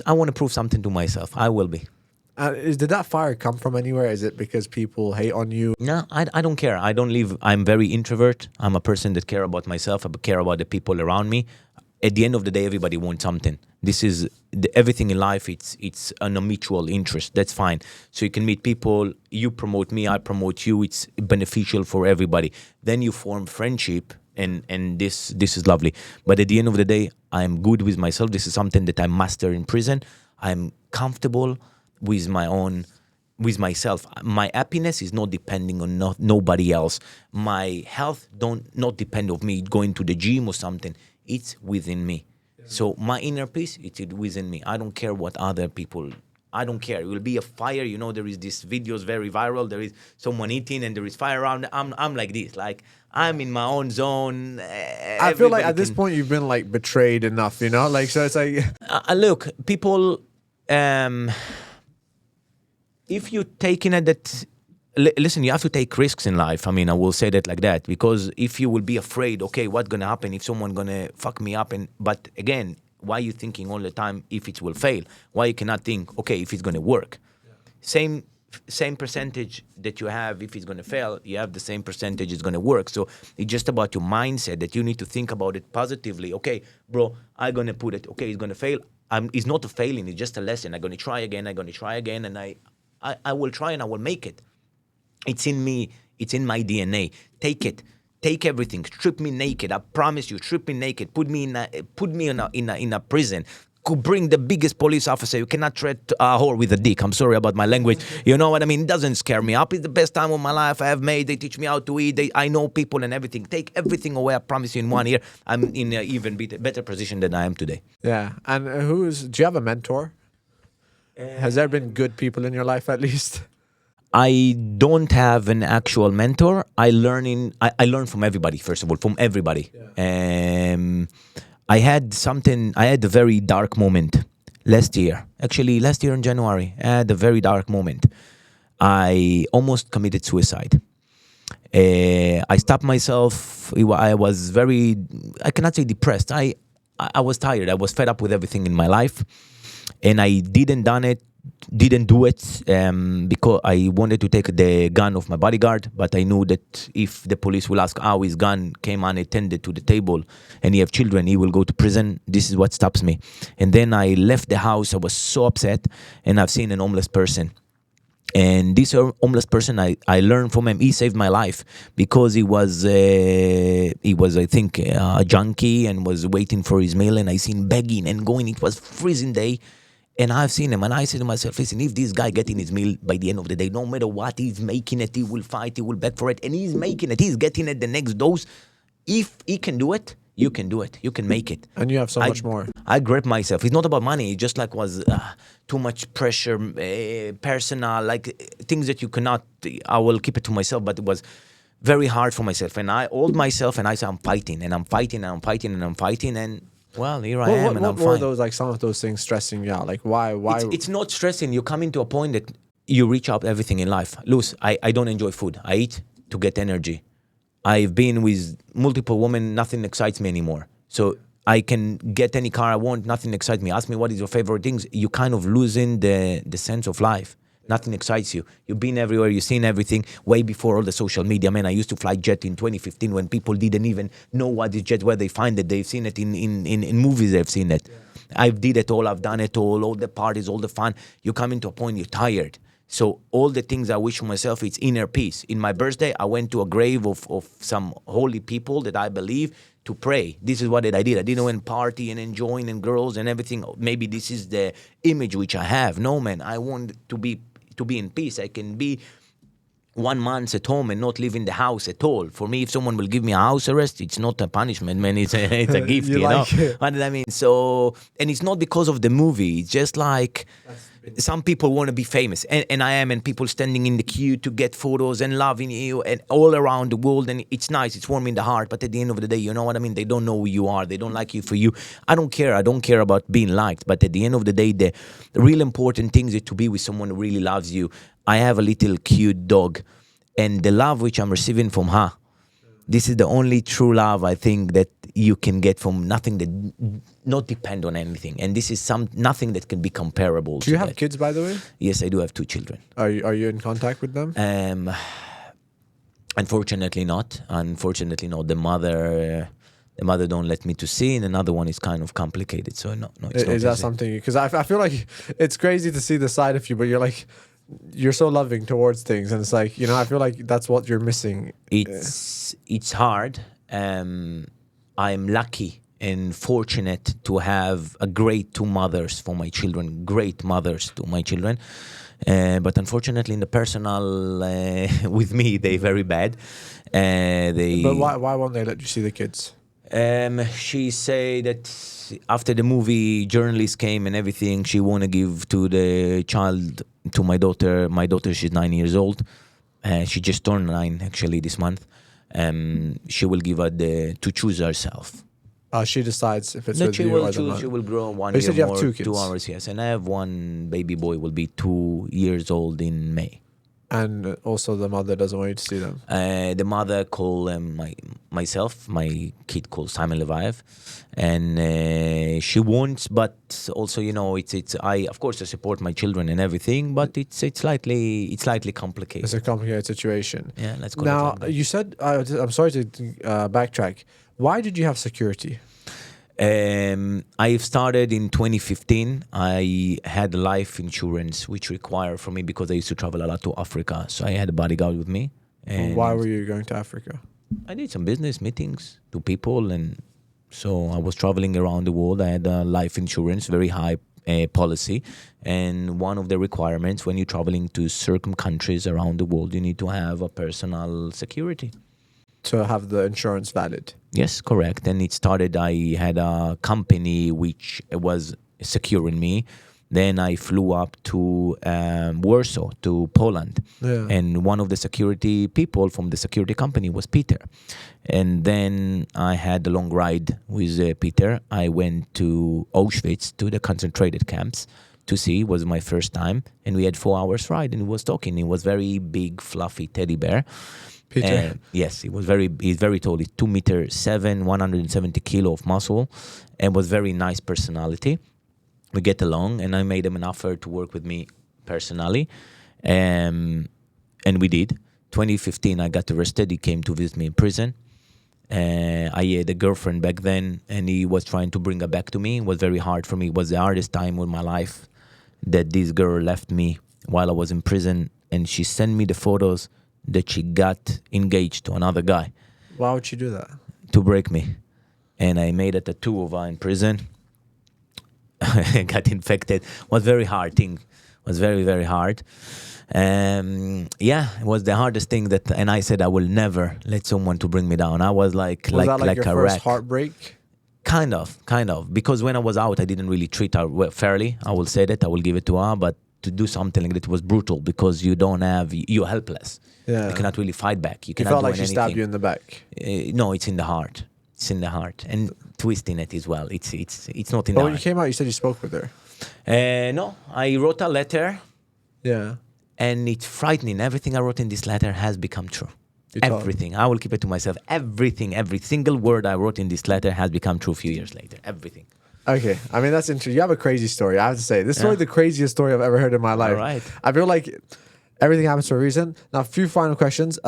I want to prove something to myself. I will be. Did that fire come from anywhere? Is it because people hate on you? No, I don't care. I don't live. I'm very introvert. I'm a person that care about myself. I care about the people around me. At the end of the day, everybody wants something. This is everything in life. It's a mutual interest. That's fine. So you can meet people. You promote me. I promote you. It's beneficial for everybody. Then you form friendship. And this is lovely. But at the end of the day, I'm good with myself. This is something that I master in prison. I'm comfortable with myself. My happiness is not depending on nobody else. My health not depend on me going to the gym or something. It's within me. So my inner peace, it's within me. I don't care what other people I don't care. It will be a fire. There is this videos very viral. There is someone eating and there is fire around. I'm like this. Like, I'm in my own zone. I feel like at this point you've been like betrayed enough, Like, so it's like... Look, people, if you're taking it that... Listen, you have to take risks in life. I mean, I will say that like that, because if you will be afraid, okay, what's going to happen if someone going to fuck me up? But again, why are you thinking all the time if it will fail? Why you cannot think, okay, if it's going to work? Yeah. Same percentage that you have if it's going to fail, you have the same percentage it's going to work. So it's just about your mindset that you need to think about it positively. Okay, bro, I'm going to put it, okay, it's going to fail. It's not a failing, it's just a lesson. I'm going to try again, and I will try and I will make it. It's in me. It's in my DNA. Take it. Take everything. Strip me naked. I promise you. Strip me naked. Put me in a prison. Could bring the biggest police officer. You cannot treat a whore with a dick. I'm sorry about my language. You know what I mean? It doesn't scare me up. It's the best time of my life I have made. They teach me how to eat. I know people and everything. Take everything away. I promise you. In 1 year, I'm in an even better position than I am today. Yeah. And do you have a mentor? Has there been good people in your life at least? I don't have an actual mentor. I learn from everybody, first of all, from everybody. Yeah. I had a very dark moment last year. Actually, last year in January, I had a very dark moment. I almost committed suicide. I stopped myself. I was I cannot say depressed. I was tired. I was fed up with everything in my life. And I didn't do it because I wanted to take the gun of my bodyguard, but I knew that if the police will ask how his gun came unattended to the table and he have children, he will go to prison. This is what stops me. And then I left the house. I was so upset, and I've seen an homeless person. And this homeless person, I learned from him. He saved my life because he was I think, a junkie and was waiting for his meal. And I seen begging and going. It was freezing day. And I've seen him, and I said to myself, listen, if this guy getting his meal by the end of the day, no matter what, he's making it, he will fight, he will beg for it, and he's making it, he's getting it the next dose. If he can do it, you can do it. You can make it. And you have so much more. I grip myself. It's not about money. It just like was too much pressure, personal, like things that you cannot, I will keep it to myself, but it was very hard for myself. And I hold myself, and I say, I'm fighting, and I'm fighting, and I'm fighting, and I'm fighting, and... Well, here I am, and I'm fine. What were those, like, some of those things stressing you out? Like, why? It's not stressing. You come into a point that you reach out everything in life. Luz, I don't enjoy food. I eat to get energy. I've been with multiple women. Nothing excites me anymore. So I can get any car I want. Nothing excites me. Ask me what is your favorite things. You kind of losing the sense of life. Nothing excites you. You've been everywhere. You've seen everything way before all the social media. Man, I used to fly jet in 2015 when people didn't even know what is jet, where they find it. They've seen it in movies. They've seen it. Yeah. I've did it all. I've done it all the parties, all the fun. You come into a point, you're tired. So all the things I wish for myself, it's inner peace. In my birthday, I went to a grave of some holy people that I believe to pray. This is what I did. I didn't went party and enjoying and girls and everything. Maybe this is the image which I have. No, man, I want to be in peace. I can be 1 month at home and not leave in the house at all. For me, if someone will give me a house arrest, it's not a punishment, man. It's a gift, you know? What I mean? So, and it's not because of the movie. It's just like some people want to be famous, and I am, and people standing in the queue to get photos and loving you and all around the world, and it's nice, it's warm in the heart, but at the end of the day, you know what I mean? They don't know who you are. They don't like you for you. I don't care. I don't care about being liked, but at the end of the day, the real important thing is to be with someone who really loves you. I have a little cute dog, and the love which I'm receiving from her, this is the only true love I think that you can get from nothing that not depend on anything. And this is nothing that can be comparable. Do you have kids, by the way? Yes, I do have 2 children. Are you in contact with them? Unfortunately not. The mother don't let me to see, and another one is kind of complicated. So no, it's not. Is that something? Because I feel like it's crazy to see the side of you, but you're so loving towards things, and it's like, I feel like that's what you're missing. It's hard. I'm lucky and fortunate to have a great 2 mothers for my children, great mothers to my children. But unfortunately, in the personal, with me, they're very bad. But why won't they let you see the kids? She said that after the movie, journalists came and everything. She want to give to the child, to my daughter. My daughter, she's 9 years old. She just turned 9 actually this month. She will give her to choose herself. She decides if it's That with she you will or the choose. mother. She will grow one You year said you have more, 2 kids. 2 hours. Yes, and I have one baby boy. Will be 2 years old in May. And also the mother doesn't want you to see them. The mother called myself, my kid called Simon Levive, and she wants, but also it's I of course I support my children and everything, but it's slightly complicated. It's a complicated situation. Yeah, let's go. Now, you said, I'm sorry to backtrack. Why did you have security? I started in 2015. I had life insurance, which required for me because I used to travel a lot to Africa. So I had a bodyguard with me. And Why were you going to Africa? I did some business meetings to people, and so I was traveling around the world. I had life insurance, very high policy, and one of the requirements when you're traveling to certain countries around the world, you need to have a personal security. To have the insurance valid. Yes, correct. And it started, I had a company which was securing me. Then I flew up to Warsaw, to Poland. Yeah. And one of the security people from the security company was Peter. And then I had a long ride with Peter. I went to Auschwitz, to the concentrated camps, to see. It was my first time. And we had 4 hours ride, and he was talking. He was very big, fluffy teddy bear. Peter. Yes, he's very tall. He's 2'7", 170 kilo of muscle, and was very nice personality. We get along, and I made him an offer to work with me personally, and we did. 2015, I got arrested. He came to visit me in prison. I had a girlfriend back then, and he was trying to bring her back to me. It was very hard for me. It was the hardest time of my life that this girl left me while I was in prison, and she sent me the photos that she got engaged to another guy. Why would she do that? To break me. And I made a tattoo of her in prison. Got infected. Was very hard thing. Was very, very hard. Yeah, it was the hardest thing and I said I will never let someone to bring me down. I was like Was that like your a first wreck. heartbreak? Kind of. Because when I was out, I didn't really treat her fairly. I will say that. I will give it to her. But to do something like that was brutal because you're helpless. Yeah. You cannot really fight back. You You cannot felt do like she anything. stabbed you in the back. No, it's in the heart. It's in the heart, and twisting it as well. It's not in the But when you heart. came out, you said you spoke with her. No, I wrote a letter, Yeah. and it's frightening. Everything I wrote in this letter has become true. You told- Everything. I will keep it to myself. Everything, every single word I wrote in this letter has become true a few years later. Everything. Okay. I mean, that's interesting. You have a crazy story. I have to say, this is probably the craziest story I've ever heard in my life. right. I feel like everything happens for a reason. Now, a few final questions.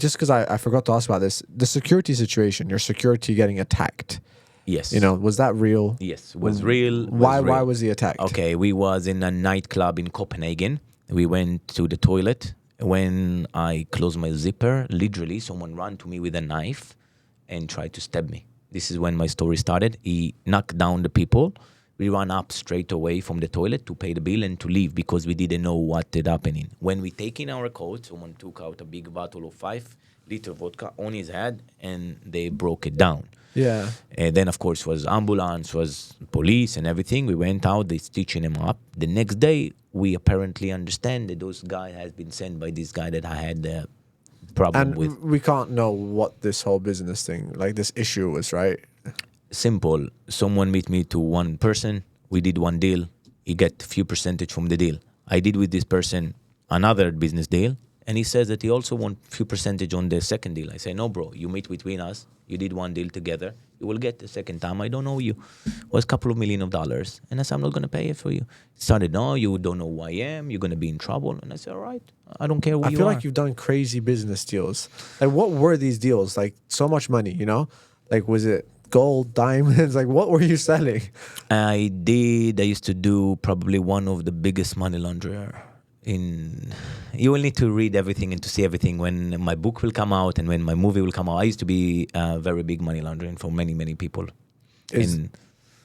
Just because I forgot to ask about this. The security situation, your security getting attacked. Yes. Was that real? Yes, was real. Why real. was he attacked? Okay, we was in a nightclub in Copenhagen. We went to the toilet. When I closed my zipper, literally someone ran to me with a knife and tried to stab me. This is when my story started. He knocked down the people. We ran up straight away from the toilet to pay the bill and to leave because we didn't know what had happening. When we take in our coat, someone took out a big bottle of 5-liter vodka on his head and they broke it down. Yeah. And then, of course, was ambulance, was police and everything. We went out, they stitching him up. The next day, we apparently understand that those guy has been sent by this guy that I had the problem And with. we can't know what this whole business thing, like this issue was, right? Simple. Someone meet me to one person. We did one deal. He get few percentage from the deal. I did with this person another business deal. And he says that he also want few percentage on the second deal. I say, no, bro, you meet between us. You did one deal together. You will get the second time. I don't know you. It was a couple of $1 million. And I said, I'm not going to pay it for you. He started, no, you don't know who I am. You're going to be in trouble. And I said, all right. I don't care who you are. I feel like you've done crazy business deals. Like, what were these deals? Like, so much money, Like, was it gold, diamonds? Like, what were you selling? I used to do probably one of the biggest money launderer you will need to read everything and to see everything when my book will come out and when my movie will come out. I used to be a very big money laundering for many, many people.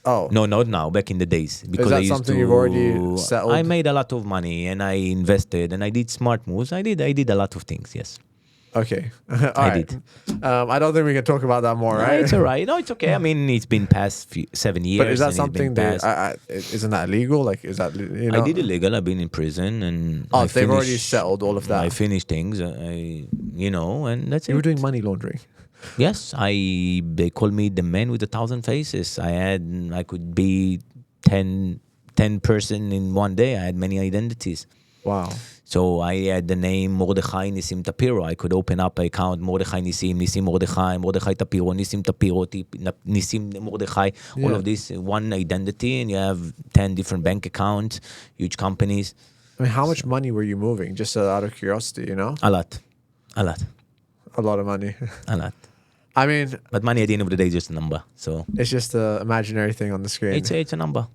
Oh. No, not now, back in the days. Because Is that I used something to, you've already settled? I made a lot of money and I invested and I did smart moves. I did a lot of things, yes. Okay. All right. did. I don't think we can talk about that more, No, right? it's all right. No, it's okay. I mean, it's been past 7 years. But is that and it's something been isn't that illegal? Like, is that, you know? I did illegal. I've been in prison, and Oh, I they've already finished- settled all of that. I finished things. And that's You were it. doing money laundering. Yes, they called me the man with 1,000 faces. I could be 10 person in one day. I had many identities. Wow. So I had the name Mordechai Nisim Tapiro. I could open up an account Mordechai Nisim, Nisim Mordechai, Mordechai Tapiro, Nisim Tapiro, Nisim Mordechai. All Yeah. of this one identity, and you have 10 different bank accounts, huge companies. I mean, how much money were you moving? Just out of curiosity, you know? A lot. A lot. A lot of money. A lot. I mean, But money at the end of the day is just a number. So it's just an imaginary thing on the screen. it's a number.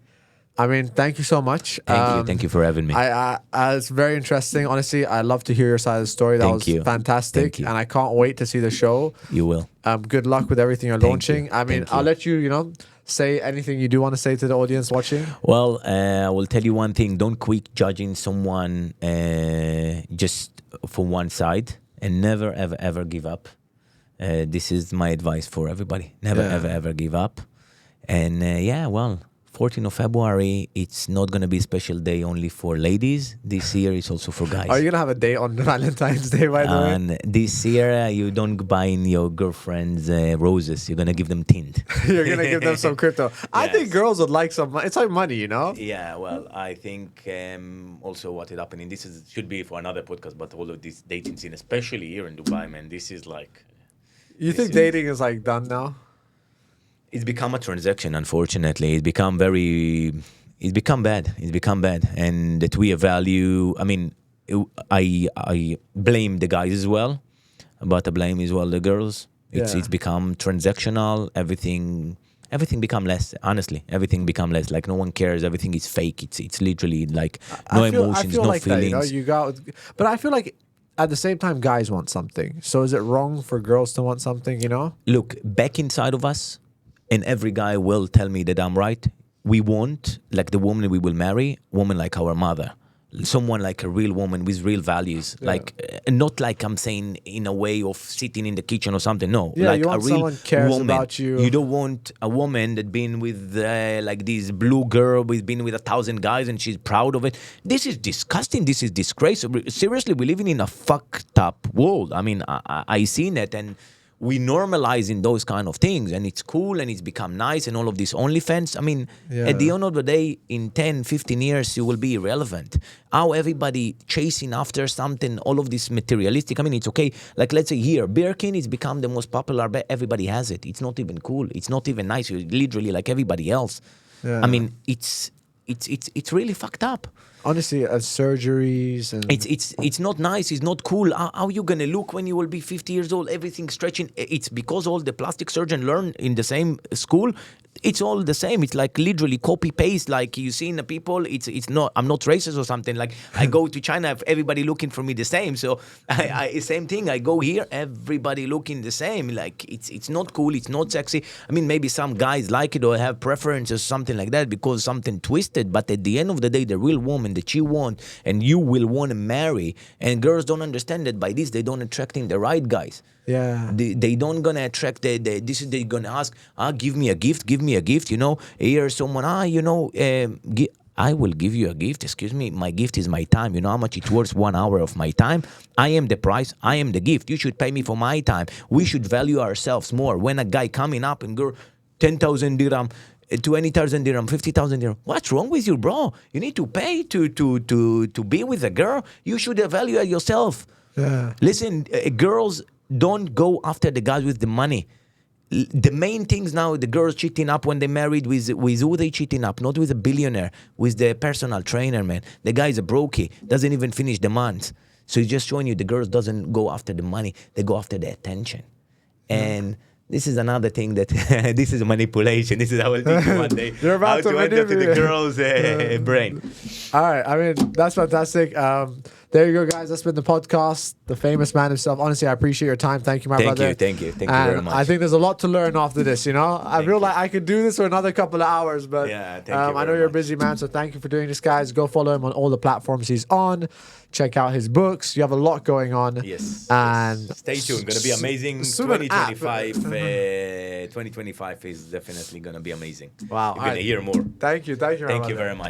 I mean, thank you so much. Thank you for having me. It's very interesting. Honestly, I love to hear your side of the story. That Thank was you. fantastic, Thank you. and I can't wait to see the show. You will. Good luck with everything you're Thank launching. you. I mean, Thank you. I'll let you, say anything you do want to say to the audience watching. Well, I will tell you one thing. Don't quit judging someone just for one side, and never, ever, ever give up. This is my advice for everybody. Never, Yeah. ever, ever give up. And 14th of February, it's not going to be a special day only for ladies. This year, it's also for guys. Are you gonna have a date on Valentine's Day, by the way? And this year, you don't buy in your girlfriend's roses. You're going to give them tint. You're gonna give them some crypto. I think Yes. girls would like some. It's like money, you know. Yeah, well, I think also what is happening, should be for another podcast, but all of this dating scene, especially here in Dubai, man, this is like... You think is- dating is like done now? It's become a transaction, unfortunately. It's become bad. It's become bad. And that we value, I mean, I blame the guys as well, but I blame as well the girls. Yeah. It's become transactional. Everything become less, honestly. Everything become less. Like, no one cares. Everything is fake. It's literally like no emotions, no like feelings. that, you got, but I feel like at the same time, guys want something. So is it wrong for girls to want something? You know? Look, back inside of us, and every guy will tell me that I'm right. We want, like the woman we will marry, woman like our mother. Someone like a real woman with real values. Yeah. Like, not like I'm saying in a way of sitting in the kitchen or something. No, Yeah, like you want a real someone cares woman. about you. You don't want a woman that been with like this blue girl, who's been with 1,000 guys and she's proud of it. This is disgusting. This is disgrace. Seriously, we're living in a fucked up world. I mean, I seen it, and we normalizing those kind of things, and it's cool, and it's become nice, and all of this OnlyFans. I mean, at the end of the day, in 10, 15 years, you will be irrelevant. How everybody chasing after something, all of this materialistic. I mean, it's okay. Like, let's say here, Birkin has become the most popular, but everybody has it. It's not even cool. It's not even nice. You're literally like everybody else. Yeah. I mean, it's really fucked up. Honestly, surgeries and It's not nice. It's not cool. How you gonna look when you will be 50 years old? Everything stretching. It's because all the plastic surgeon learn in the same school. It's all the same. It's like literally copy paste. Like you see in the people. It's not. I'm not racist or something. Like I go to China, everybody looking for me the same. So I same thing. I go here, everybody looking the same. Like it's not cool. It's not sexy. I mean, maybe some guys like it or have preferences, something like that, because something twisted. But at the end of the day, the real woman that you want and you will want to marry, and girls don't understand that by this they don't attracting the right guys. yeah. They don't gonna attract this is they gonna ask, give me a gift, here someone, I will give you a gift. Excuse me, my gift is my time. You know how much it's worth 1 hour of my time? I am the price, I am the gift. You should pay me for my time. We should value ourselves more. When a guy coming up and go 10,000 dirham, 20,000 dirham, 50,000 dirham. What's wrong with you, bro? You need to pay to be with a girl. You should evaluate yourself. Yeah. Listen, girls don't go after the guys with the money. The main things now, the girls cheating up when they married with who they cheating up? Not with a billionaire, with the personal trainer, man. The guy's a brokey, doesn't even finish the month. So he's just showing you the girls doesn't go after the money, they go after the attention. And this is another thing that this is manipulation. This is how I will teach you one day. You're about how to enter the manipulate. girl's brain. All right. I mean, that's fantastic. there you go, guys. That's been the podcast. The famous man himself. Honestly, I appreciate your time. Thank you, my brother. Thank you And very much. I think there's a lot to learn after this. You know, I feel like I could do this for another couple of hours, but Yeah, thank you I know very you're a much. busy man, so thank you for doing this, guys. Go follow him on all the platforms he's on. Check out his books. You have a lot going on. Yes. And Stay tuned. Gonna be amazing. soon an app. 2025 is definitely gonna be amazing. Wow. You're gonna hear more. Thank you. Thank you. Thank you very much.